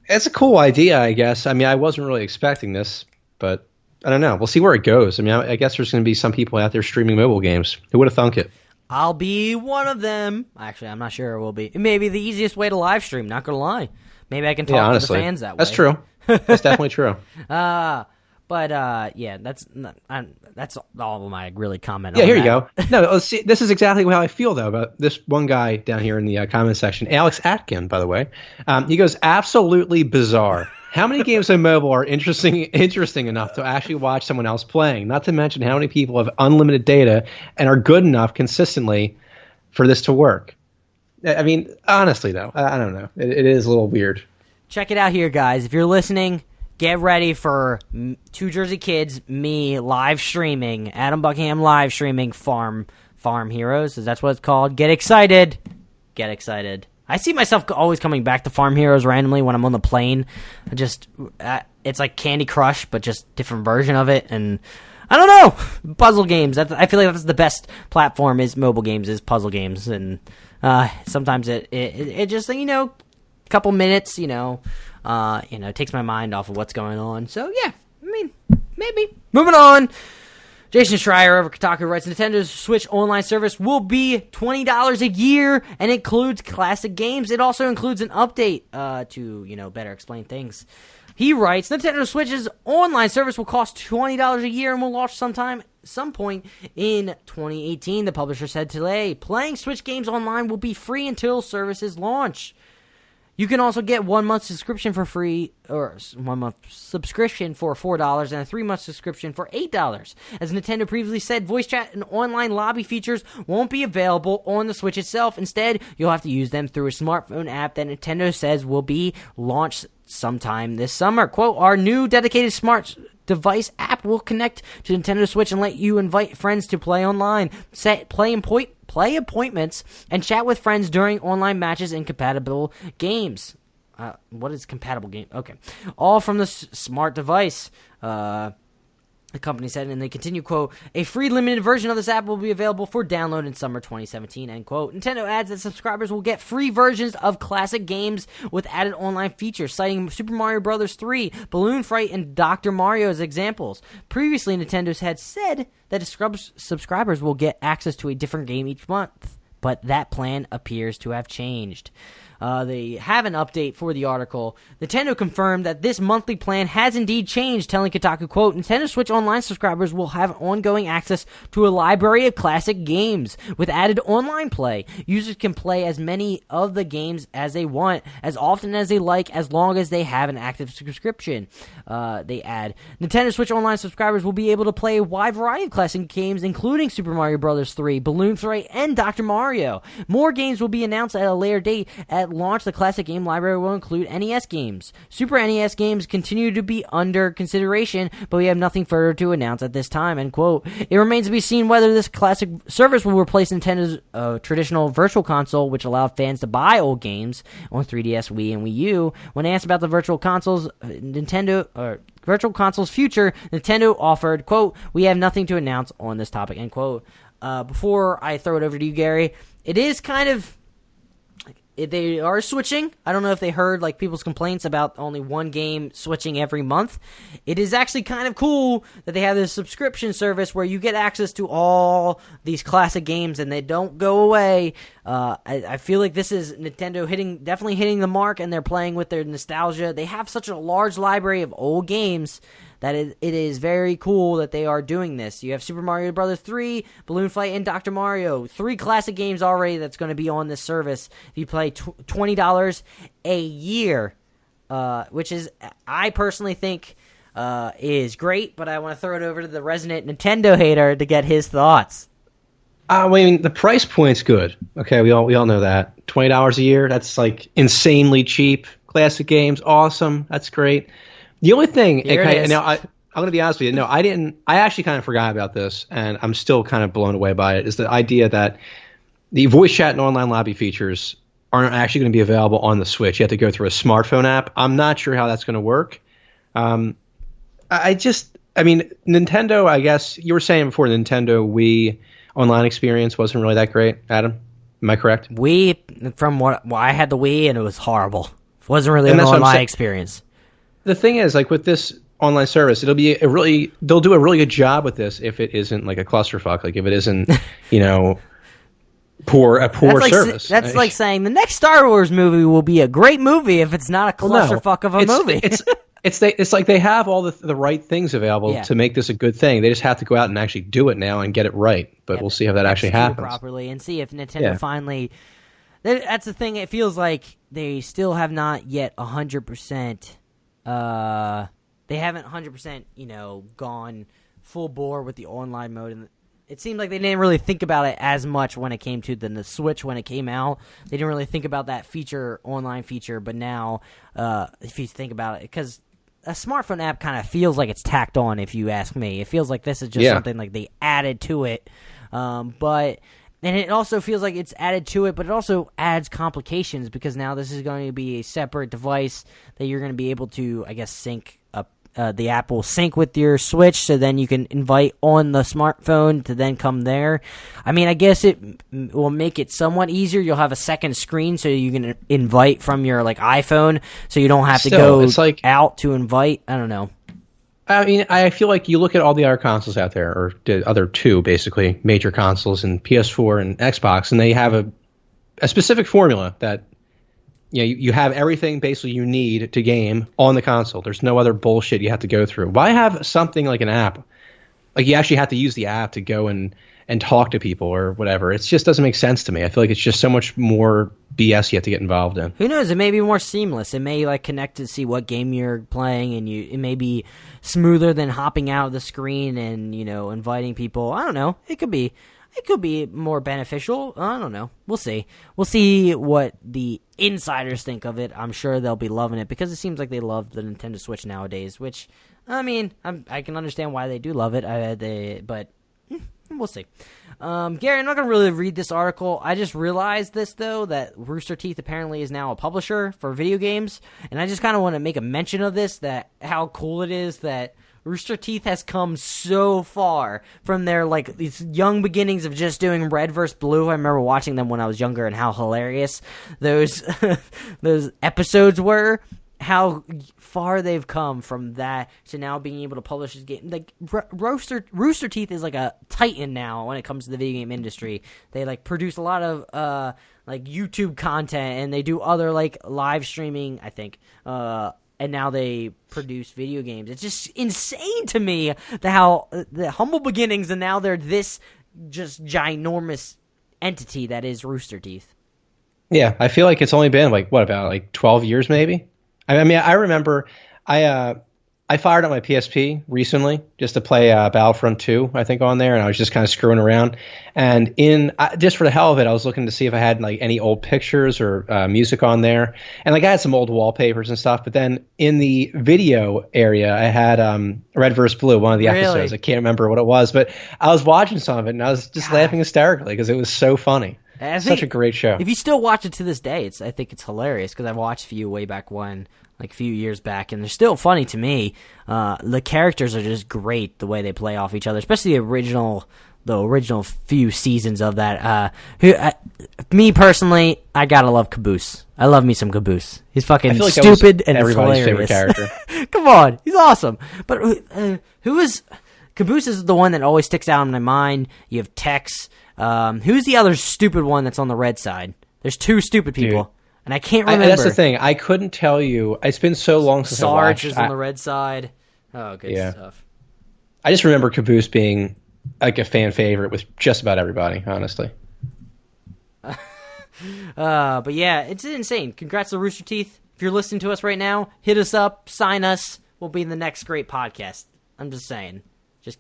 it's a cool idea, I guess. I mean, I wasn't really expecting this, but I don't know. We'll see where it goes. I mean, I guess there's going to be some people out there streaming mobile games. Who would have thunk it? I'll be one of them. Actually, I'm not sure it will be. It may be the easiest way to live stream, not going to lie. Maybe I can talk to the fans that way. That's true. That's definitely true. That's all of my really comment on that. Yeah, here you go. No, let's see, this is exactly how I feel, though, about this one guy down here in the comment section. Alex Atkin, by the way. He goes, absolutely bizarre. How many games on mobile are interesting enough to actually watch someone else playing? Not to mention how many people have unlimited data and are good enough consistently for this to work. I mean, honestly, though, I don't know. It is a little weird. Check it out here, guys. If you're listening, get ready for Two Jersey Kids, me live streaming, Adam Buckingham live streaming Farm Heroes. That's what it's called. Get excited. Get excited. I see myself always coming back to Farm Heroes randomly when I'm on the plane. It's like Candy Crush, but just different version of it. And I don't know, puzzle games. I feel like that's the best platform is mobile games, is puzzle games. And sometimes it just, a couple minutes, takes my mind off of what's going on. So yeah, I mean, maybe. Moving on. Jason Schreier over Kotaku writes, Nintendo's Switch online service will be $20 a year and includes classic games. It also includes an update to, better explain things. He writes, Nintendo Switch's online service will cost $20 a year and will launch some point in 2018, the publisher said today. Playing Switch games online will be free until services launch. You can also get 1 month subscription for free, or 1 month subscription for $4 and a 3-month subscription for $8. As Nintendo previously said, voice chat and online lobby features won't be available on the Switch itself. Instead, you'll have to use them through a smartphone app that Nintendo says will be launched sometime this summer. Quote, our new dedicated smart device app will connect to Nintendo Switch and let you invite friends to play online, play appointments, and chat with friends during online matches and compatible games. What is compatible game? Okay. All from the smart device, the company said, and they continue, quote, a free limited version of this app will be available for download in summer 2017, end quote. Nintendo adds that subscribers will get free versions of classic games with added online features, citing Super Mario Bros. 3, Balloon Fight, and Dr. Mario as examples. Previously, Nintendo had said that subscribers will get access to a different game each month, but that plan appears to have changed. They have an update for the article. Nintendo confirmed that this monthly plan has indeed changed, telling Kotaku, quote, Nintendo Switch Online subscribers will have ongoing access to a library of classic games with added online play. Users can play as many of the games as they want, as often as they like, as long as they have an active subscription. They add, Nintendo Switch Online subscribers will be able to play a wide variety of classic games, including Super Mario Bros. 3, Balloon Fight, and Dr. Mario. More games will be announced at a later date. At launch, the classic game library will include NES games. Super NES games continue to be under consideration, but we have nothing further to announce at this time, end quote. It remains to be seen whether this classic service will replace Nintendo's traditional virtual console, which allowed fans to buy old games on 3DS, Wii, and Wii U. When asked about the virtual console's future, Nintendo offered, quote, we have nothing to announce on this topic, end quote. Before I throw it over to you, Gary, it is kind of, they are switching. I don't know if they heard like people's complaints about only one game switching every month. It is actually kind of cool that they have this subscription service where you get access to all these classic games and they don't go away. I feel like this is Nintendo definitely hitting the mark, and they're playing with their nostalgia. They have such a large library of old games that it is very cool that they are doing this. You have Super Mario Bros. 3, Balloon Fight, and Dr. Mario. 3 classic games already that's going to be on this service. If you play $20 a year, which is, I personally think, is great, but I want to throw it over to the resident Nintendo hater to get his thoughts. I mean, the price point's good. Okay, we all know that. $20 a year, that's like insanely cheap. Classic games, awesome. That's great. The only thing, now I'm going to be honest with you. No, I actually kind of forgot about this, and I'm still kind of blown away by it. Is the idea that the voice chat and online lobby features aren't actually going to be available on the Switch. You have to go through a smartphone app. I'm not sure how that's going to work. Nintendo, I guess you were saying before, the Nintendo Wii online experience wasn't really that great, Adam. Am I correct? From what I had the Wii, and it was horrible. It wasn't really an online experience. The thing is, like with this online service, they'll do a really good job with this if it isn't like a clusterfuck, like if it isn't, poor service. That's like saying the next Star Wars movie will be a great movie if it's not a clusterfuck of a movie. It's like they have all the right things available to make this a good thing. They just have to go out and actually do it now and get it right. But we'll see how that actually happens properly, and see if Nintendo finally. That's the thing. It feels like they still have not yet 100%. They haven't 100%, gone full bore with the online mode, and it seemed like they didn't really think about it as much when it came to the Switch when it came out. They didn't really think about that online feature, but now, if you think about it, because a smartphone app kind of feels like it's tacked on, if you ask me. It feels like this is just something like they added to it, and it also feels like it's added to it, but it also adds complications because now this is going to be a separate device that you're going to be able to, I guess, sync up. The app will sync with your Switch, so then you can invite on the smartphone to then come there. I mean, I guess it will make it somewhat easier. You'll have a second screen, so you can invite from your iPhone, so you don't have to go out to invite. I don't know. I mean, I feel like you look at all the other consoles out there, or the other two, basically, major consoles, and PS4 and Xbox, and they have a specific formula that, you have everything basically you need to game on the console. There's no other bullshit you have to go through. Why have something like an app? Like, you actually have to use the app to go and talk to people or whatever. It just doesn't make sense to me. I feel like it's just so much more BS you have to get involved in. Who knows? It may be more seamless. It may connect to see what game you're playing, and it may be smoother than hopping out of the screen and inviting people. I don't know. It could be more beneficial. I don't know. We'll see. We'll see what the insiders think of it. I'm sure they'll be loving it because it seems like they love the Nintendo Switch nowadays. Which, I mean, I can understand why they do love it. But we'll see. Gary, I'm not going to really read this article. I just realized this, though, that Rooster Teeth apparently is now a publisher for video games. And I just kind of want to make a mention of this, that how cool it is that Rooster Teeth has come so far from their, these young beginnings of just doing Red vs. Blue. I remember watching them when I was younger and how hilarious those those episodes were. how far they've come from that to now being able to publish this game. Like Rooster Teeth is like a titan now when it comes to the video game industry. They like produce a lot of like YouTube content, and they do other like live streaming, I think. And now they produce video games. It's just insane to me how the humble beginnings, and now they're this just ginormous entity that is Rooster Teeth. Yeah, I feel like it's only been like what, about like 12 years maybe? I mean, I remember I fired up my PSP recently just to play Battlefront 2, I think, on there, and I was just kind of screwing around. And just for the hell of it, I was looking to see if I had like any old pictures or music on there, and like I had some old wallpapers and stuff. But then in the video area, I had Red vs. Blue, one of the episodes. I can't remember what it was, but I was watching some of it, and I was just laughing hysterically because it was so funny. Such a great show. If you still watch it to this day, I think it's hilarious because I watched a few way back when, like a few years back, and they're still funny to me. The characters are just great the way they play off each other, especially the original few seasons of that. Me personally, I gotta love Caboose. I love me some Caboose. He's fucking like stupid and everybody's hilarious. Favorite character. Come on, he's awesome. But who is Caboose? Is the one that always sticks out in my mind. You have Tex. Who's the other stupid one that's on the red side? There's two stupid people. Dude. And I can't remember. That's the thing. I couldn't tell you. It's been so long since I watched. Sarge is on the red side. Oh, good stuff. I just remember Caboose being like a fan favorite with just about everybody, honestly. But yeah, it's insane. Congrats to Rooster Teeth. If you're listening to us right now, hit us up, sign us. We'll be in the next great podcast. I'm just saying.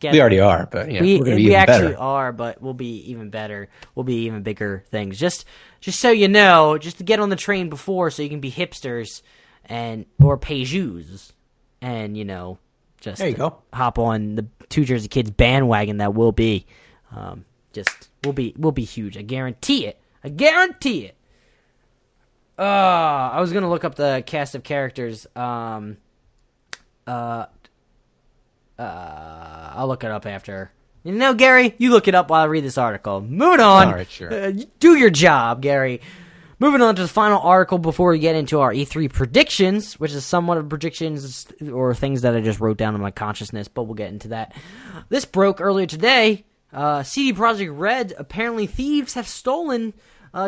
We already are, but yeah, we're going to be even better. We actually are, but we'll be even better. We'll be even bigger things. Just so you know, just to get on the train before, so you can be hipsters or Peugeots, and just there you go. Hop on the Two Jersey Kids bandwagon. That will be, we'll be huge. I guarantee it. I was gonna look up the cast of characters. I'll look it up after. Gary, you look it up while I read this article. Moving on. All right, sure. Do your job, Gary. Moving on to the final article before we get into our E3 predictions, which is somewhat of predictions or things that I just wrote down in my consciousness, but we'll get into that. This broke earlier today. CD Projekt Red, apparently thieves have stolen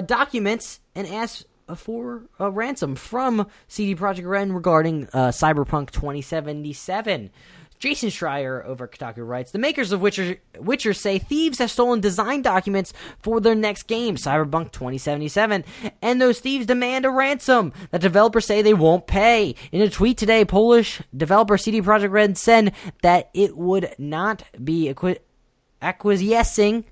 documents and asked for a ransom from CD Projekt Red regarding Cyberpunk 2077. Jason Schreier over Kotaku writes, the makers of Witcher say thieves have stolen design documents for their next game, Cyberpunk 2077, and those thieves demand a ransom that developers say they won't pay. In a tweet today, Polish developer CD Projekt Red said that it would not be acquiescing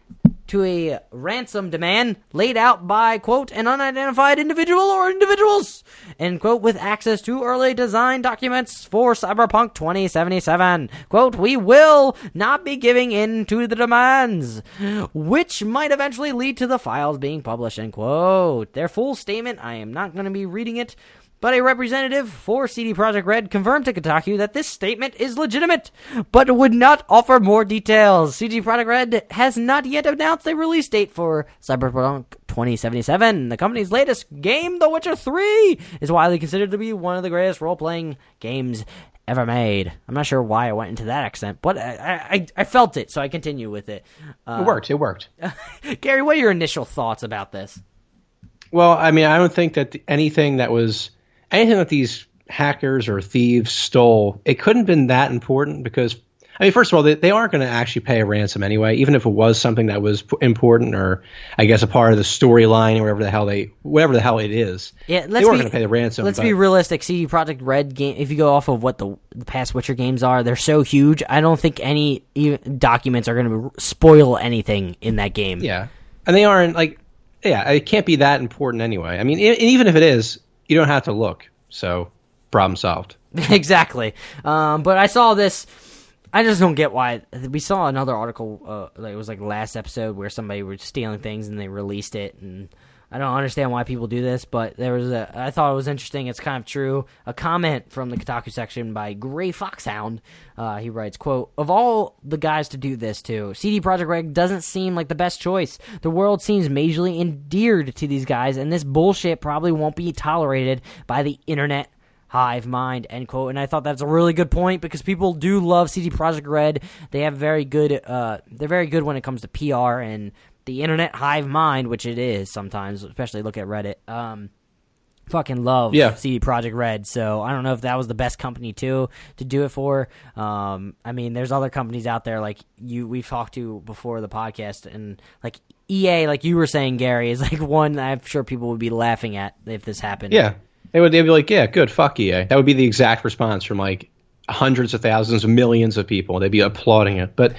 to a ransom demand laid out by, quote, an unidentified individual or individuals, end quote, with access to early design documents for Cyberpunk 2077. Quote, we will not be giving in to the demands, which might eventually lead to the files being published, end quote. Their full statement, I am not going to be reading it, but a representative for CD Projekt Red confirmed to Kotaku that this statement is legitimate, but would not offer more details. CD Projekt Red has not yet announced a release date for Cyberpunk 2077. The company's latest game, The Witcher 3, is widely considered to be one of the greatest role-playing games ever made. I'm not sure why I went into that accent, but I felt it, so I continue with it. It worked. Gary, what are your initial thoughts about this? Well, I mean, I don't think that anything that these hackers or thieves stole, it couldn't have been that important because, I mean, first of all, they aren't going to actually pay a ransom anyway, even if it was something that was important or, I guess, a part of the storyline or whatever the hell it is. Yeah, they weren't going to pay the ransom. Let's be realistic. CD Projekt Red game, if you go off of what the past Witcher games are, they're so huge. I don't think any documents are going to spoil anything in that game. Yeah, and they aren't it can't be that important anyway. I mean, even if it is, you don't have to look, so problem solved. Exactly. But I saw this. I just don't get why. We saw another article, it was like last episode, where somebody was stealing things and they released it, and I don't understand why people do this, but I thought it was interesting. It's kind of true. A comment from the Kotaku section by Gray Foxhound. He writes, quote, of all the guys to do this to, CD Projekt Red doesn't seem like the best choice. The world seems majorly endeared to these guys, and this bullshit probably won't be tolerated by the internet hive mind, end quote. And I thought that's a really good point because people do love CD Projekt Red. They have very good, they're very good when it comes to PR and the internet hive mind, which it is sometimes, especially look at Reddit. Fucking love CD Projekt Red, so I don't know if that was the best company to do it for. I mean, there's other companies out there like we've talked to before the podcast, and like EA, like you were saying, Gary, is like one I'm sure people would be laughing at if this happened. Yeah, they'd be like, yeah, good, fuck EA. That would be the exact response from like hundreds of thousands, millions of people. They'd be applauding it. But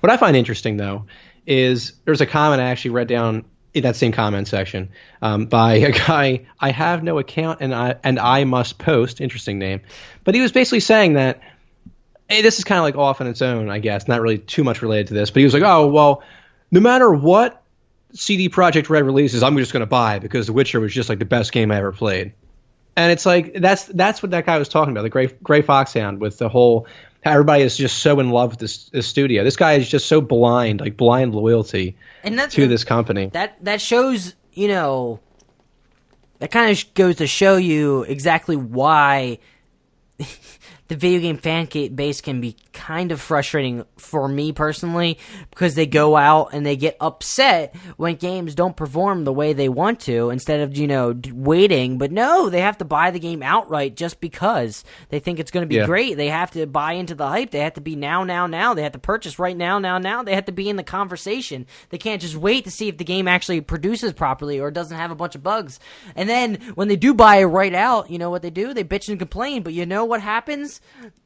what I find interesting though is there's a comment I actually read down in that same comment section by a guy, I have no account and I must post, interesting name. But he was basically saying that, hey, this is kind of like off on its own, I guess, not really too much related to this. But he was like, oh, well, no matter what CD Projekt Red releases, I'm just going to buy because The Witcher was just like the best game I ever played. And it's like, that's what that guy was talking about, the Gray Foxhound, with the whole, how everybody is just so in love with this studio. This guy is just so blind, like blind loyalty to this company. That shows, you know, that kind of goes to show you exactly why the video game fan base can be kind of frustrating for me personally, because they go out and they get upset when games don't perform the way they want to, instead of, you know, waiting. But no, they have to buy the game outright just because they think it's going to be great. They have to buy into the hype. They have to be now. They have to purchase right now. They have to be in the conversation. They can't just wait to see if the game actually produces properly or doesn't have a bunch of bugs. And then when they do buy it right out, you know what they do? They bitch and complain. But you know what happens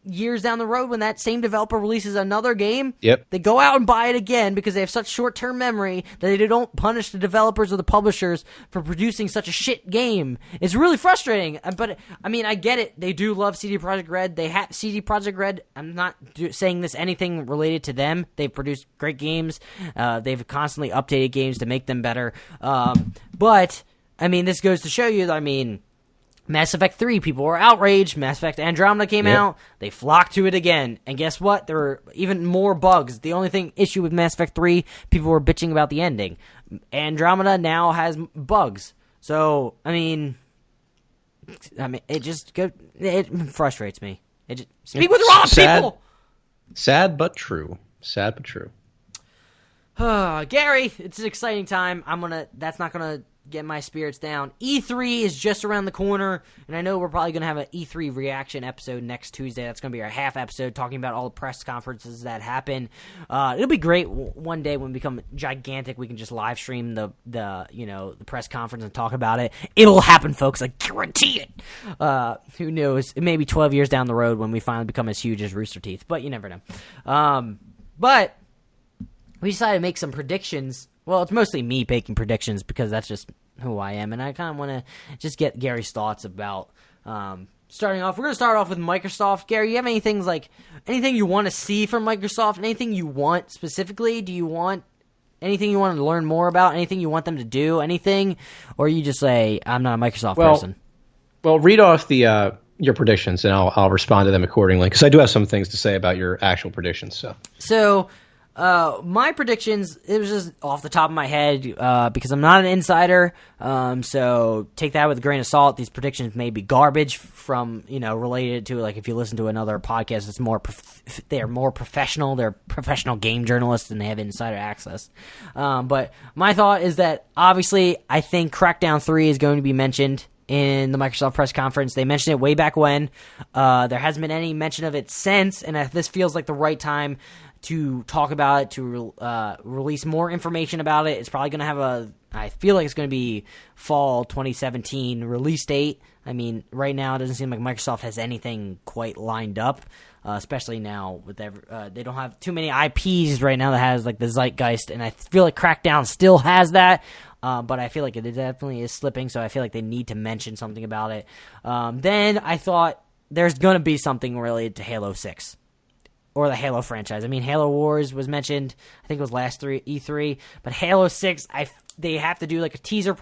years down the road when that same developer releases another game? They go out and buy it again because they have such short-term memory that they don't punish the developers or the publishers for producing such a shit game. It's really frustrating. But I mean, I get it. They do love CD Projekt Red. They have CD Projekt Red. I'm not saying this anything related to them. They've produced great games. They've constantly updated games to make them better. But I mean, this goes to show you that, I mean, Mass Effect 3, people were outraged. Mass Effect Andromeda came out. They flocked to it again. And guess what? There were even more bugs. The only issue with Mass Effect 3, people were bitching about the ending. Andromeda now has bugs. So, I mean, it frustrates me. Speak with the wrong people! Sad but true. Sad but true. Gary, it's an exciting time. That's not gonna get my spirits down. E3 is just around the corner, and I know we're probably going to have an E3 reaction episode next Tuesday. That's going to be our half episode talking about all the press conferences that happen. It'll be great one day when we become gigantic. We can just live stream the press conference and talk about it. It'll happen, folks. I guarantee it. Who knows? It may be 12 years down the road when we finally become as huge as Rooster Teeth, but you never know. But we decided to make some predictions. Well, it's mostly me making predictions because that's just who I am, and I kind of want to just get Gary's thoughts about starting off. We're going to start off with Microsoft. Gary, you have anything you want to see from Microsoft? Anything you want specifically? Do you want anything you want to learn more about? Anything you want them to do? Anything? Or you just say, I'm not a Microsoft person? Well, read off your predictions, and I'll respond to them accordingly, because I do have some things to say about your actual predictions. So my predictions, it was just off the top of my head because I'm not an insider, so take that with a grain of salt. These predictions may be garbage from, related to, like, if you listen to another podcast, it's more they're more professional. They're professional game journalists, and they have insider access. But my thought is that, obviously, I think Crackdown 3 is going to be mentioned in the Microsoft press conference. They mentioned it way back when. There hasn't been any mention of it since, and this feels like the right time to talk about it, to release more information about it. It's probably going to have I feel like it's going to be fall 2017 release date. I mean, right now it doesn't seem like Microsoft has anything quite lined up, especially now with they don't have too many IPs right now that has like the zeitgeist, and I feel like Crackdown still has that, but I feel like it definitely is slipping, so I feel like they need to mention something about it. Then I thought there's going to be something related to Halo 6. Or the Halo franchise. I mean, Halo Wars was mentioned, I think it was last E3, but Halo 6, they have to do like a teaser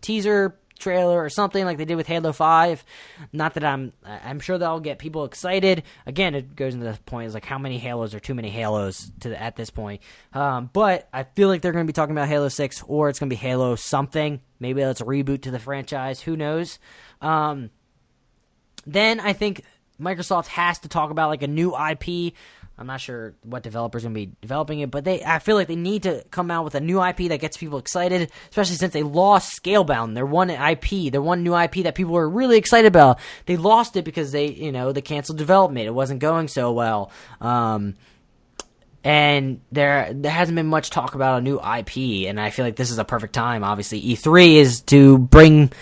teaser trailer or something like they did with Halo 5. Not that I'm sure that'll get people excited. Again, it goes into the point, is like, how many Halos are too many Halos at this point. But I feel like they're going to be talking about Halo 6, or it's going to be Halo something. Maybe that's a reboot to the franchise. Who knows? Then I think Microsoft has to talk about like a new IP. I'm not sure what developer's going to be developing it, but I feel like they need to come out with a new IP that gets people excited, especially since they lost Scalebound, their one new IP that people were really excited about. They lost it because they canceled development. It wasn't going so well. And there hasn't been much talk about a new IP, and I feel like this is a perfect time. Obviously, E3 is to bring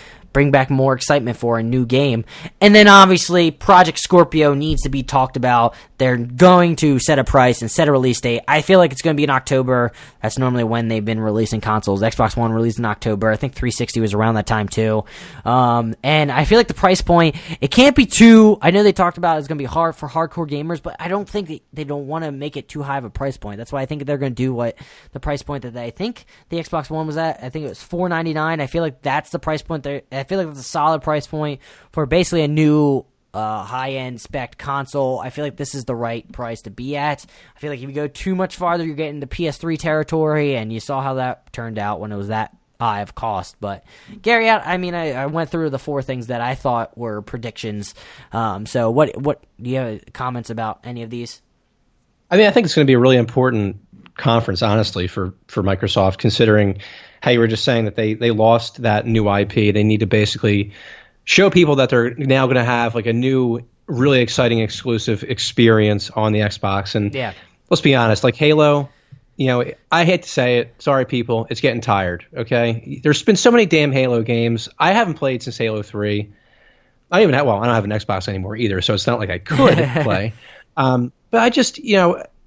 back more excitement for a new game. And then obviously Project Scorpio needs to be talked about. They're going to set a price and set a release date. I feel like it's going to be in October. That's normally when they've been releasing consoles. Xbox One released in October. I think 360 was around that time too. And I feel like the price point, it can't be too, I know they talked about it's going to be hard for hardcore gamers, but I don't think they don't want to make it too high of a price point. That's why I think they're going to do what the price point that I think the Xbox One was at. I think it was $499. I feel like that's the price point there. I feel like that's a solid price point for basically a new high-end spec console. I feel like this is the right price to be at. I feel like if you go too much farther, you're getting into PS3 territory, and you saw how that turned out when it was that high of cost. But Gary, I went through the 4 things that I thought were predictions. So what do you have comments about any of these? I mean, I think it's going to be a really important conference, honestly, for Microsoft, considering how you were just saying that they lost that new IP. They need to basically show people that they're now going to have like a new, really exciting exclusive experience on the Xbox. And let's be honest, like Halo, I hate to say it. Sorry, people. It's getting tired, okay? There's been so many damn Halo games. I haven't played since Halo 3. I don't have an Xbox anymore either, so it's not like I could play. But I just,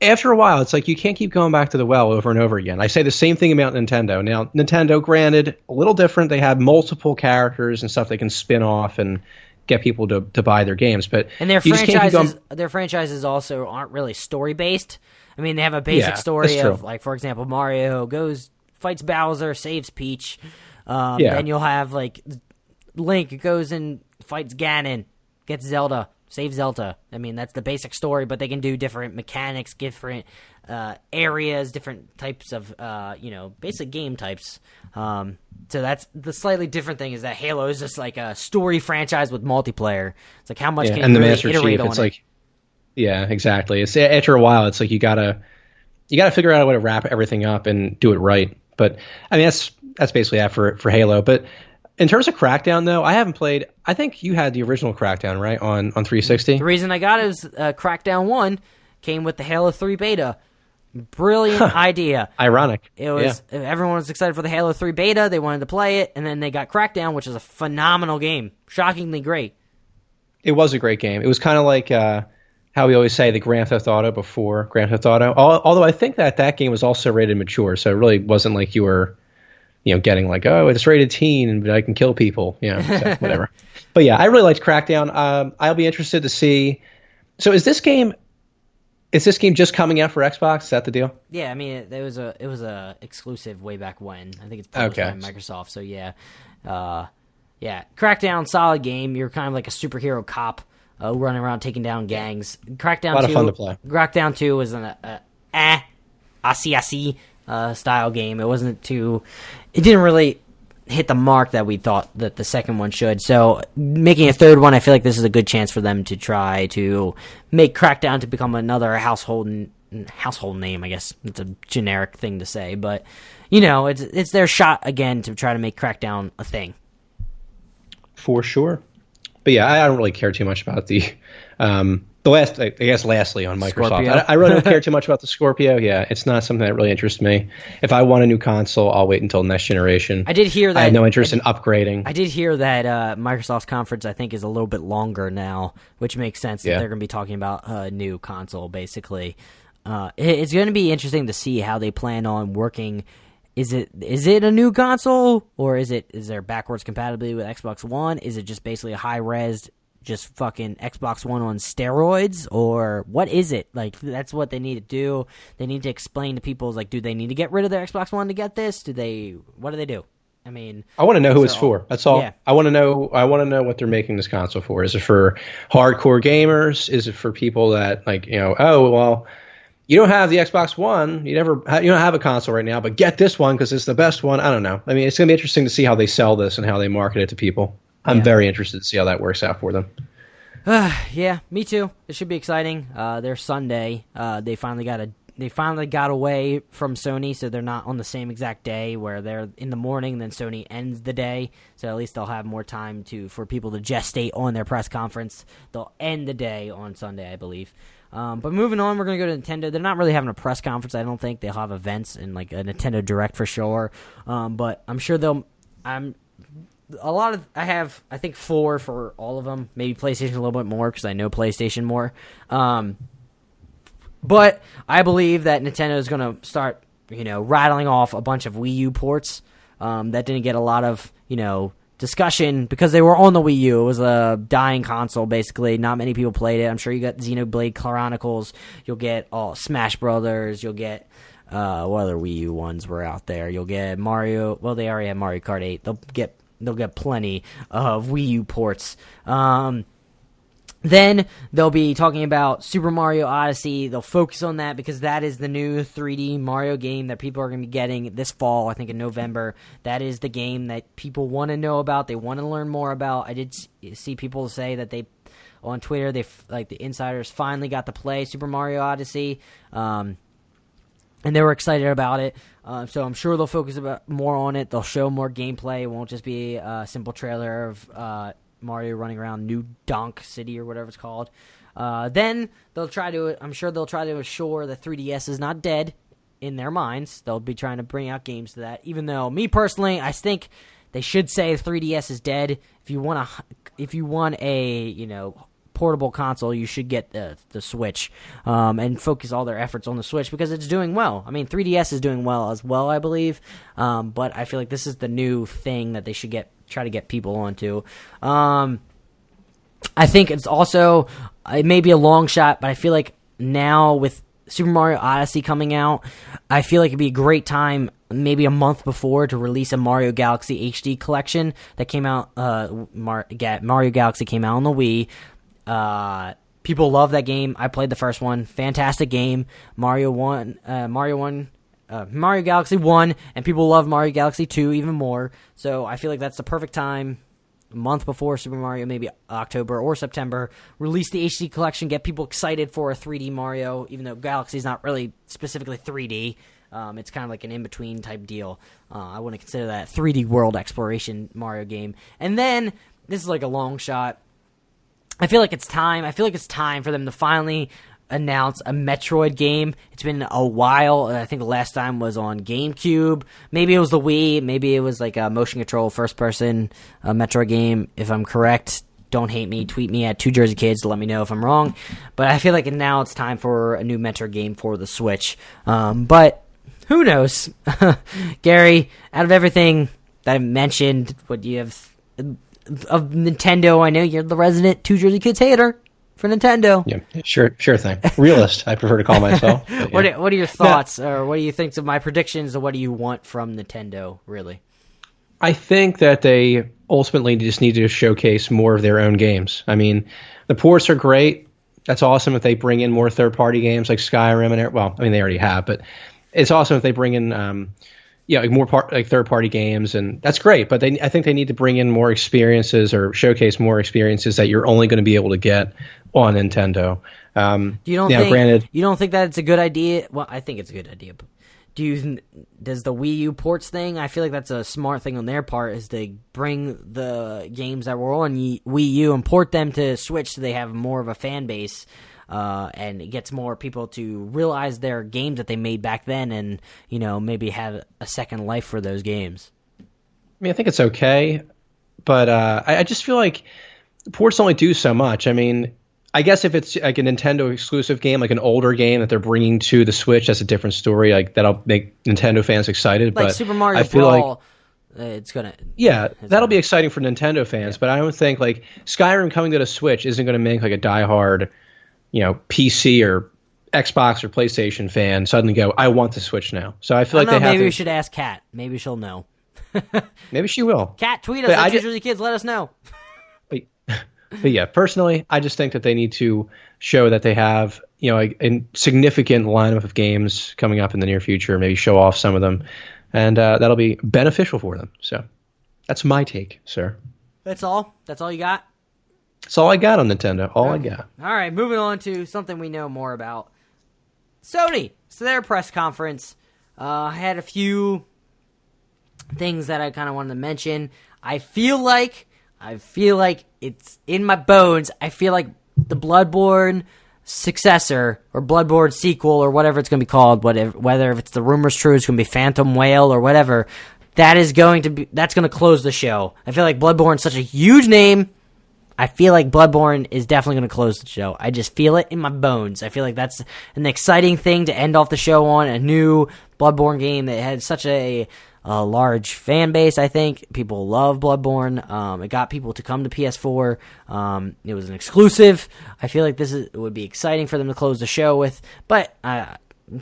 after a while, it's like you can't keep going back to the well over and over again. I say the same thing about Nintendo. Now, Nintendo, granted, a little different. They have multiple characters and stuff they can spin off and get people to buy their games. But and their franchises also aren't really story based. I mean, they have a basic story of, like, for example, Mario goes, fights Bowser, saves Peach. Then you'll have like Link goes and fights Ganon, gets Zelda. Save Zelda. I mean, that's the basic story, but they can do different mechanics, different areas, different types of, basic game types. So that's the slightly different thing, is that Halo is just like a story franchise with multiplayer. It's like how much can you really iterate on it? Yeah, exactly. It's after a while, it's like you gotta figure out a way to wrap everything up and do it right. But I mean, that's basically that for Halo. But in terms of Crackdown, though, I haven't played. I think you had the original Crackdown, right, on 360? The reason I got it is Crackdown 1 came with the Halo 3 beta. Brilliant idea. Ironic. It was everyone was excited for the Halo 3 beta. They wanted to play it, and then they got Crackdown, which is a phenomenal game. Shockingly great. It was a great game. It was kind of like how we always say the Grand Theft Auto before Grand Theft Auto. Although I think that game was also rated mature, so it really wasn't like you were getting like, oh, it's rated teen, but I can kill people, so whatever. But yeah, I really liked Crackdown. I'll be interested to see. So is this game just coming out for Xbox? Is that the deal? Yeah, I mean, it was a exclusive way back when. I think it's published by Microsoft. So yeah, Crackdown, solid game. You're kind of like a superhero cop running around taking down gangs. Crackdown 2, a lot of fun to play. Crackdown 2 was an asi style game. It didn't really hit the mark that we thought that the second one should. So making a third one, I feel like this is a good chance for them to try to make Crackdown to become another household name. I guess it's a generic thing to say, but it's their shot again to try to make Crackdown a thing. For sure. But yeah, I don't really care too much about the lastly on Microsoft. I really don't care too much about the Scorpio. Yeah, it's not something that really interests me. If I want a new console, I'll wait until next generation. I did hear that. I had no interest in upgrading. I did hear that Microsoft's conference, I think, is a little bit longer now, which makes sense that they're going to be talking about a new console, basically. It's going to be interesting to see how they plan on working. Is it a new console, or is there backwards compatibility with Xbox One? Is it just basically a high-res, just fucking Xbox One on steroids, or what is it? Like, that's what they need to do. They need to explain to people, like, do they need to get rid of their Xbox One to get this? What do they do? I mean, I want to know who it's for. That's all. Yeah. I want to know what they're making this console for. Is it for hardcore gamers? Is it for people that, like, oh, well, you don't have the Xbox One, you don't have a console right now, but get this one because it's the best one. I don't know. I mean, it's going to be interesting to see how they sell this and how they market it to people. I'm very interested to see how that works out for them. Yeah, me too. It should be exciting. They're Sunday. They finally got away from Sony, so they're not on the same exact day where they're in the morning, then Sony ends the day. So at least they'll have more time for people to gestate on their press conference. They'll end the day on Sunday, I believe. But moving on, we're going to go to Nintendo. They're not really having a press conference, I don't think. They'll have events and like a Nintendo Direct for sure. But I'm sure I have, I think, 4 for all of them. Maybe PlayStation a little bit more because I know PlayStation more. But I believe that Nintendo is going to start, rattling off a bunch of Wii U ports that didn't get a lot of, discussion because they were on the Wii U. It was a dying console, basically. Not many people played it. I'm sure you got Xenoblade Chronicles. You'll get Smash Brothers. You'll get what other Wii U ones were out there. You'll get Mario. Well, they already have Mario Kart 8. They'll get plenty of Wii U ports. Then they'll be talking about Super Mario Odyssey. They'll focus on that because that is the new 3D Mario game that people are going to be getting this fall, I think in November. That is the game that people want to know about. They want to learn more about. I did see people say that on Twitter, the insiders finally got to play Super Mario Odyssey. And they were excited about it. So I'm sure they'll focus more on it. They'll show more gameplay. It won't just be a simple trailer of Mario running around New Donk City or whatever it's called. Then I'm sure they'll try to assure that 3DS is not dead in their minds. They'll be trying to bring out games to that. Even though, me personally, I think they should say 3DS is dead. If you want a portable console, you should get the Switch and focus all their efforts on the Switch because it's doing well. I mean, 3DS is doing well as well, I believe. But I feel like this is the new thing that they should try to get people onto. I think it's also, it may be a long shot, but I feel like now with Super Mario Odyssey coming out, I feel like it'd be a great time, maybe a month before, to release a Mario Galaxy HD collection that came out. Mario Galaxy came out on the Wii. People love that game. I played the first one. Fantastic game. Mario Galaxy 1, and people love Mario Galaxy 2 even more. So I feel like that's the perfect time, a month before Super Mario, maybe October or September, release the HD collection, get people excited for a 3D Mario, even though Galaxy is not really specifically 3D. It's kind of like an in-between type deal. I wouldn't consider that 3D world exploration Mario game. And then, this is like a long shot, I feel like it's time for them to finally announce a Metroid game. It's been a while. I think the last time was on GameCube. Maybe it was the Wii. Maybe it was like a motion control first-person Metroid game. If I'm correct, don't hate me. Tweet me at 2JerseyKids to let me know if I'm wrong. But I feel like now it's time for a new Metroid game for the Switch. But who knows? Gary, out of everything that I mentioned, what do you have of Nintendo? I know you're the resident 2JerseyKids hater for Nintendo. Yeah, sure thing. Realist, I prefer to call myself. Yeah. What are your thoughts, or what do you think of my predictions, or what do you want from Nintendo, really? I think that they ultimately just need to showcase more of their own games. I mean, the ports are great. That's awesome if they bring in more third-party games like Skyrim and they already have, but it's awesome if they bring in more third-party games, and that's great. But I think they need to bring in more experiences or showcase more experiences that you're only going to be able to get on Nintendo. You don't think that it's a good idea? Well, I think it's a good idea. But does the Wii U ports thing? I feel like that's a smart thing on their part, is to bring the games that were on Wii U and port them to Switch so they have more of a fan base. And it gets more people to realize their games that they made back then, and maybe have a second life for those games. I mean, I think it's okay, but I just feel like ports only do so much. I mean, I guess if it's like a Nintendo exclusive game, like an older game that they're bringing to the Switch, that's a different story. Like, that'll make Nintendo fans excited. Like but Super Mario I feel Brawl, like that'll be exciting for Nintendo fans. Yeah. But I don't think like Skyrim coming to the Switch isn't going to make like a diehard, PC or Xbox or PlayStation fan suddenly go, I want the Switch now. So I feel maybe we should ask Kat. Maybe she'll know. Maybe she will. Kat, tweet us at 2JerseyKids. Let us know. But yeah, personally, I just think that they need to show that they have, a significant lineup of games coming up in the near future. Maybe show off some of them, and that'll be beneficial for them. So that's my take, sir. That's all. That's all you got. That's all I got on Nintendo. All I got. All right, moving on to something we know more about. Sony. So their press conference. I had a few things that I kind of wanted to mention. I feel like it's in my bones. I feel like the Bloodborne successor or Bloodborne sequel or whatever it's going to be called, whether if it's the rumor's true, it's going to be Phantom Whale or whatever. That's going to close the show. I feel like Bloodborne's such a huge name. I feel like Bloodborne is definitely going to close the show. I just feel it in my bones. I feel like that's an exciting thing to end off the show on, a new Bloodborne game that had such a large fan base, I think. People love Bloodborne. It got people to come to PS4. It was an exclusive. I feel like it would be exciting for them to close the show with, but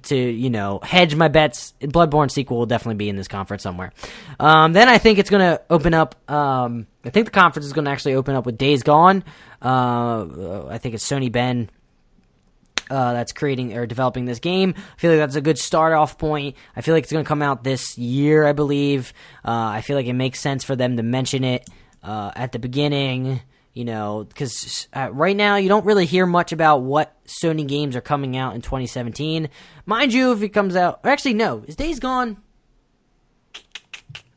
to hedge my bets, Bloodborne sequel will definitely be in this conference somewhere. Then I think it's going to open up. I think the conference is going to actually open up with Days Gone. I think it's Sony Ben that's creating or developing this game. I feel like that's a good start off point. I feel like it's going to come out this year, I believe. I feel like it makes sense for them to mention it at the beginning. Because right now you don't really hear much about what Sony games are coming out in 2017. Mind you, if it comes out... Or actually, no. Is Days Gone...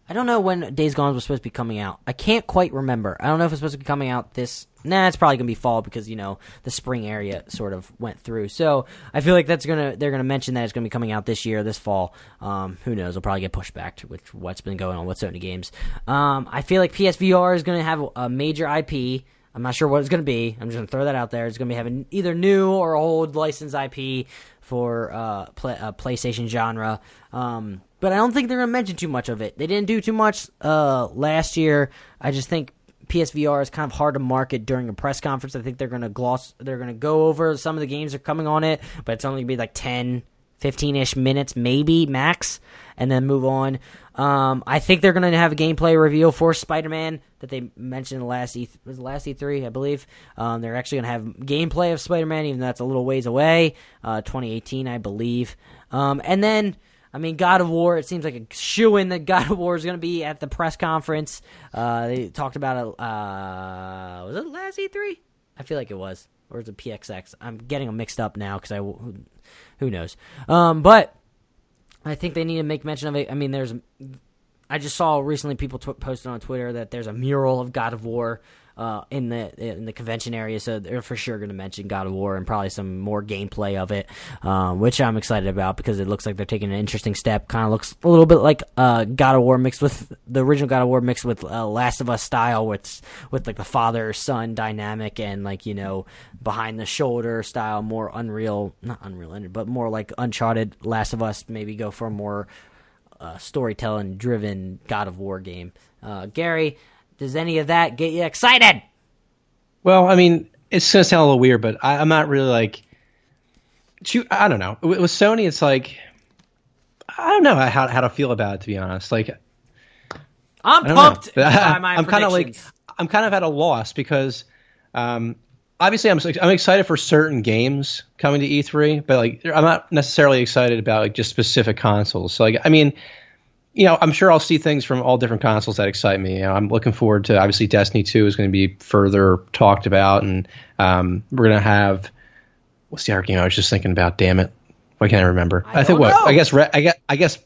I don't know when Days Gone was supposed to be coming out. I can't quite remember. I don't know if it's supposed to be coming out this... Nah, it's probably going to be fall because, the spring area sort of went through. So, I feel like they're going to mention that it's going to be coming out this year, this fall. Who knows? It'll probably get pushed back with what's been going on with Sony games. I feel like PSVR is going to have a major IP. I'm not sure what it's going to be. I'm just going to throw that out there. It's going to be having either new or old licensed IP for PlayStation genre. But I don't think they're going to mention too much of it. They didn't do too much last year. I just think PSVR is kind of hard to market during a press conference. I think they're going to go over some of the games that are coming on it, but it's only going to be like 10, 15-ish minutes, maybe, max, and then move on. I think they're going to have a gameplay reveal for Spider-Man that they mentioned in the last E3, I believe. They're actually going to have gameplay of Spider-Man, even though that's a little ways away, 2018, I believe. And then... God of War, it seems like a shoo-in that God of War is going to be at the press conference. They talked about it, was it last E3? I feel like it was. Or is it PXX? I'm getting them mixed up now because who knows. But I think they need to make mention of it. I just saw recently people posted on Twitter that there's a mural of God of War in the convention area, so they're for sure going to mention God of War and probably some more gameplay of it, which I'm excited about because it looks like they're taking an interesting step. Kind of looks a little bit like God of War mixed with the original God of War mixed with Last of Us style, with like the father-son dynamic and behind the shoulder style, more not Unreal Engine, but more like Uncharted Last of Us. Maybe go for a more storytelling driven God of War game. Gary, does any of that get you excited? Well, it's going to sound a little weird, but I'm not really like... I don't know. With Sony, it's like... I don't know how to feel about it, to be honest. Like, I'm pumped by my I'm kind of at a loss because... obviously, I'm excited for certain games coming to E3, but I'm not necessarily excited about just specific consoles. So I'm sure I'll see things from all different consoles that excite me. I'm looking forward to, obviously, Destiny 2 is going to be further talked about, and we're going to have, what's the other game I was just thinking about? Damn it, why can't I remember? I guess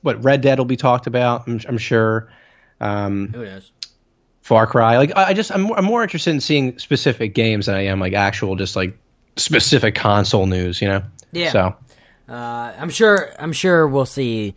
Red Dead will be talked about. I'm sure. Who knows? Far Cry. I'm more interested in seeing specific games than I am actual just specific console news. Yeah. So I'm sure we'll see.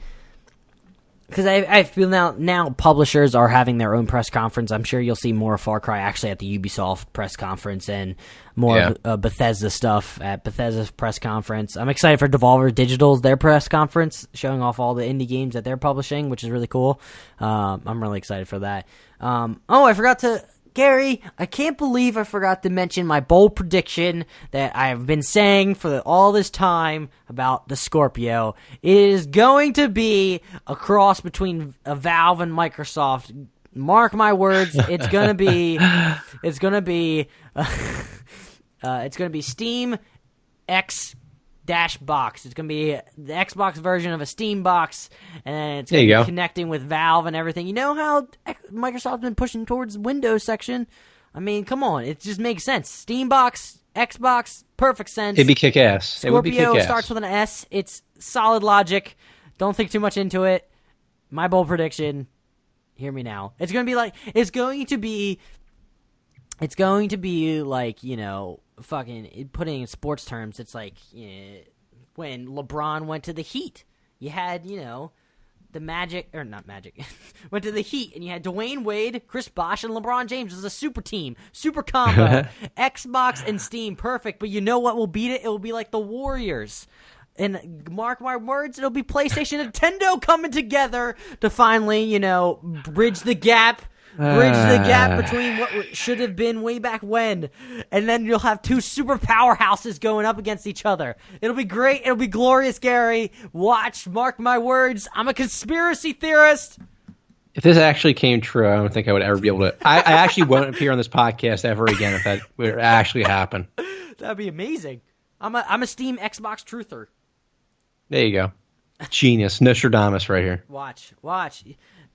Because I feel now publishers are having their own press conference. I'm sure you'll see more Far Cry actually at the Ubisoft press conference and more Bethesda stuff at Bethesda's press conference. I'm excited for Devolver Digital's their press conference, showing off all the indie games that they're publishing, which is really cool. I'm really excited for that. I forgot to... Gary, I can't believe I forgot to mention my bold prediction that I've been saying for all this time about the Scorpio. It is going to be a cross between a Valve and Microsoft. Mark my words, it's going to be Steam X dash box. It's going to be the Xbox version of a Steam box, and it's going to be connecting with Valve and everything. You know how Microsoft's been pushing towards Windows section? I mean, come on. It just makes sense. Steambox, Xbox, perfect sense. It'd be kick-ass. It would be Scorpio kick-ass. starts with an S. It's solid logic. Don't think too much into it. My bold prediction, hear me now. It's going to be like, you know, fucking putting in sports terms, it's like when LeBron went to the Heat. You had, you know, the Magic, or not Magic, went to the Heat, and you had Dwayne Wade, Chris Bosh, and LeBron James as a super team. Super combo. Xbox and Steam, perfect. But you know what will beat it? It will be like the Warriors. And mark my words, it'll be PlayStation and Nintendo coming together to finally, you know, bridge the gap between what should have been way back when. And then you'll have two super powerhouses going up against each other. It'll be great. It'll be glorious, Gary. Watch, mark my words. I'm a conspiracy theorist. If this actually came true, I don't think I would ever be able to. I actually won't appear on this podcast ever again if that would actually happen. That'd be amazing. I'm a Steam Xbox truther. There you go. Genius. Nostradamus right here. Watch.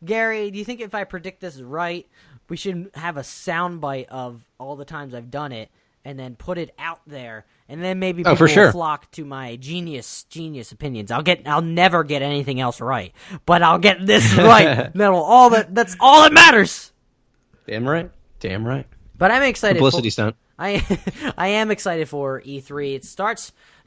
Gary, do you think if I predict this right, we should have a soundbite of all the times I've done it and then put it out there, and then maybe people will flock to my genius opinions. I'll never get anything else right, but I'll get this right. That's all that matters. Damn right. But I'm excited. Publicity stunt. I am excited for E3.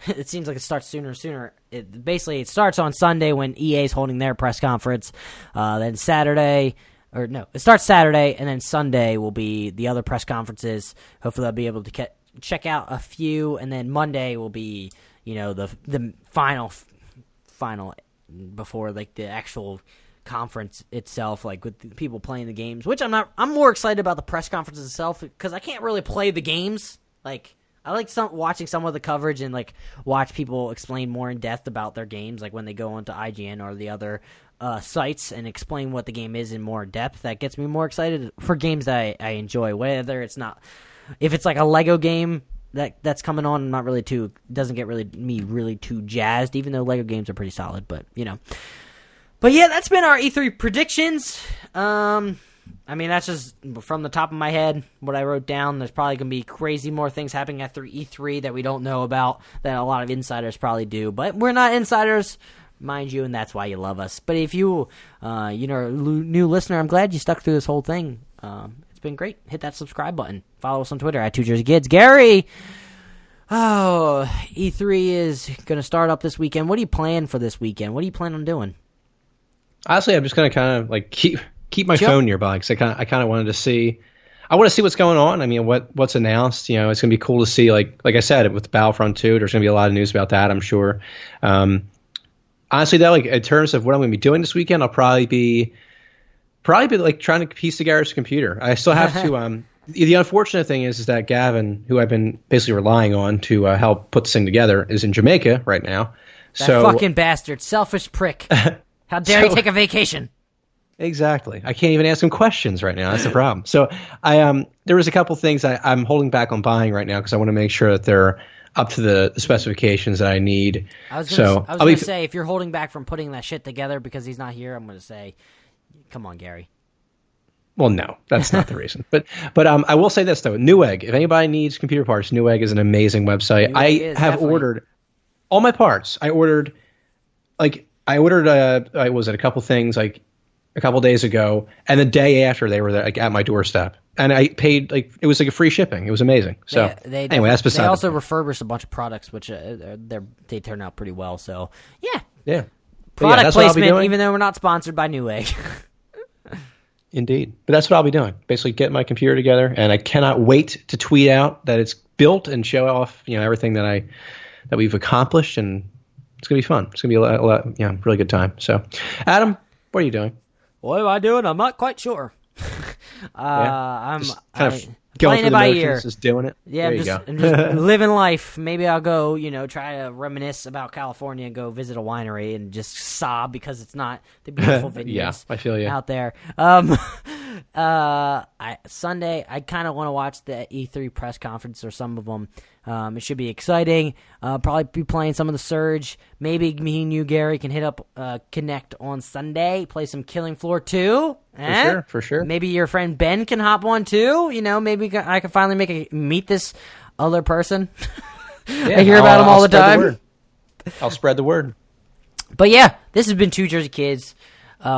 It seems like it starts sooner and sooner. It starts on Sunday when EA's holding their press conference. Then it starts Saturday, and then Sunday will be the other press conferences. Hopefully I'll be able to check out a few, and then Monday will be, you know, the final before like the actual conference itself, like with the people playing the games, which I'm more excited about the press conference itself because I can't really play the games. Like, I like watching some of the coverage and like watch people explain more in depth about their games, like when they go onto IGN or the other sites and explain what the game is in more depth. That gets me more excited for games that I enjoy, whether it's not, if it's like a Lego game that's coming on, I'm not really doesn't get me really too jazzed, even though Lego games are pretty solid, but you know. But yeah, that's been our E3 predictions. I mean, that's just from the top of my head, what I wrote down. There's probably going to be crazy more things happening at E3 that we don't know about, that a lot of insiders probably do. But we're not insiders, mind you, and that's why you love us. But if you're a new listener, I'm glad you stuck through this whole thing. It's been great. Hit that subscribe button. Follow us on Twitter at 2JerseyKids. Gary! Oh, E3 is going to start up this weekend. What are you planning for this weekend? What do you plan on doing? Honestly, I'm just going to kind of like keep my phone nearby because I kind of wanted to see. I want to see what's going on. I mean, what's announced. You know, it's going to be cool to see. Like I said, with Battlefront 2, there's going to be a lot of news about that, I'm sure. Honestly, though, like in terms of what I'm going to be doing this weekend, I'll probably be like trying to piece together his computer. I still have to. The unfortunate thing is that Gavin, who I've been basically relying on to help put this thing together, is in Jamaica right now. That fucking bastard, selfish prick. How dare he take a vacation? Exactly. I can't even ask him questions right now. That's the problem. So there was a couple things I'm holding back on buying right now because I want to make sure that they're up to the specifications that I need. I was going to say, if you're holding back from putting that shit together because he's not here, I'm going to say, come on, Gary. Well, no, that's not the reason. But I will say this, though. Newegg. If anybody needs computer parts, Newegg is an amazing website. I have ordered all my parts. I ordered a couple things like a couple days ago, and the day after they were there, like at my doorstep, and I paid it was like a free shipping. It was amazing. So anyway, that's beside. They also refurbish a bunch of products, which they turn out pretty well. So yeah. Product placement, even though we're not sponsored by Newegg. Indeed, but that's what I'll be doing. Basically, get my computer together, and I cannot wait to tweet out that it's built and show off, everything that we've accomplished, and it's gonna be fun. It's gonna be a lot, really good time. So, Adam, what are you doing? What am I doing? I'm not quite sure. I'm kind of going through the motions, just doing it. Yeah, I'm just living life. Maybe I'll go, try to reminisce about California and go visit a winery and just sob because it's not the beautiful vineyards I feel you out there. Sunday, I kind of want to watch the E3 press conference or some of them. It should be exciting. Probably be playing some of the Surge. Maybe me and you, Gary, can hit up Connect on Sunday. Play some Killing Floor 2. For sure. Maybe your friend Ben can hop on too. Maybe I can finally meet this other person. Yeah, I hear about him all the time. I'll spread the word. But yeah, this has been Two Jersey Kids.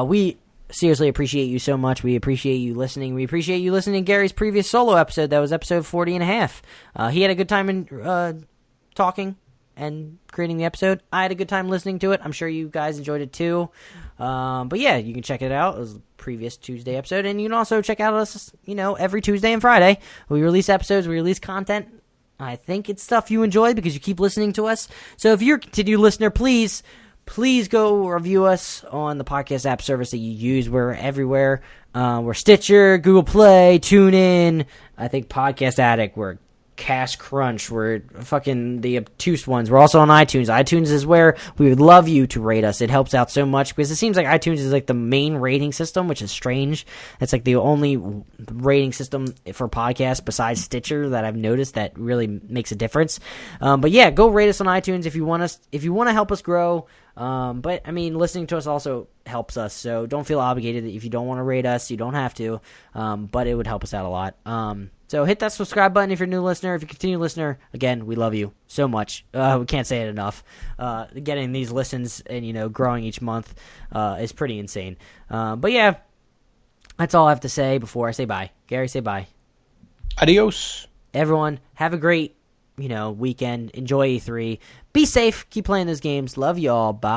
We seriously appreciate you so much. We appreciate you listening. We appreciate you listening to Gary's previous solo episode. That was episode 40 and a half. He had a good time in talking and creating the episode. I had a good time listening to it. I'm sure you guys enjoyed it too. But yeah, you can check it out. It was the previous Tuesday episode. And you can also check out us, every Tuesday and Friday. We release episodes. We release content. I think it's stuff you enjoy because you keep listening to us. So if you're a continued listener, please go review us on the podcast app service that you use. We're everywhere. We're Stitcher, Google Play, TuneIn, I think Podcast Addict. We're Cast Crunch. We're fucking the obtuse ones. We're also on iTunes. iTunes is where we would love you to rate us. It helps out so much because it seems like iTunes is like the main rating system, which is strange. It's like the only rating system for podcasts besides Stitcher that I've noticed that really makes a difference. But yeah, go rate us on iTunes if you want to help us grow. But I mean, listening to us also helps us, so don't feel obligated. If you don't want to rate us, you don't have to, but it would help us out a lot. So hit that subscribe button if you're a new listener. If you're a continued listener, again, we love you so much. We can't say it enough. Getting these listens and, growing each month, is pretty insane. But yeah, that's all I have to say before I say bye. Gary, say bye. Adios. Everyone, have a great weekend. Enjoy E3. Be safe. Keep playing those games. Love y'all. Bye.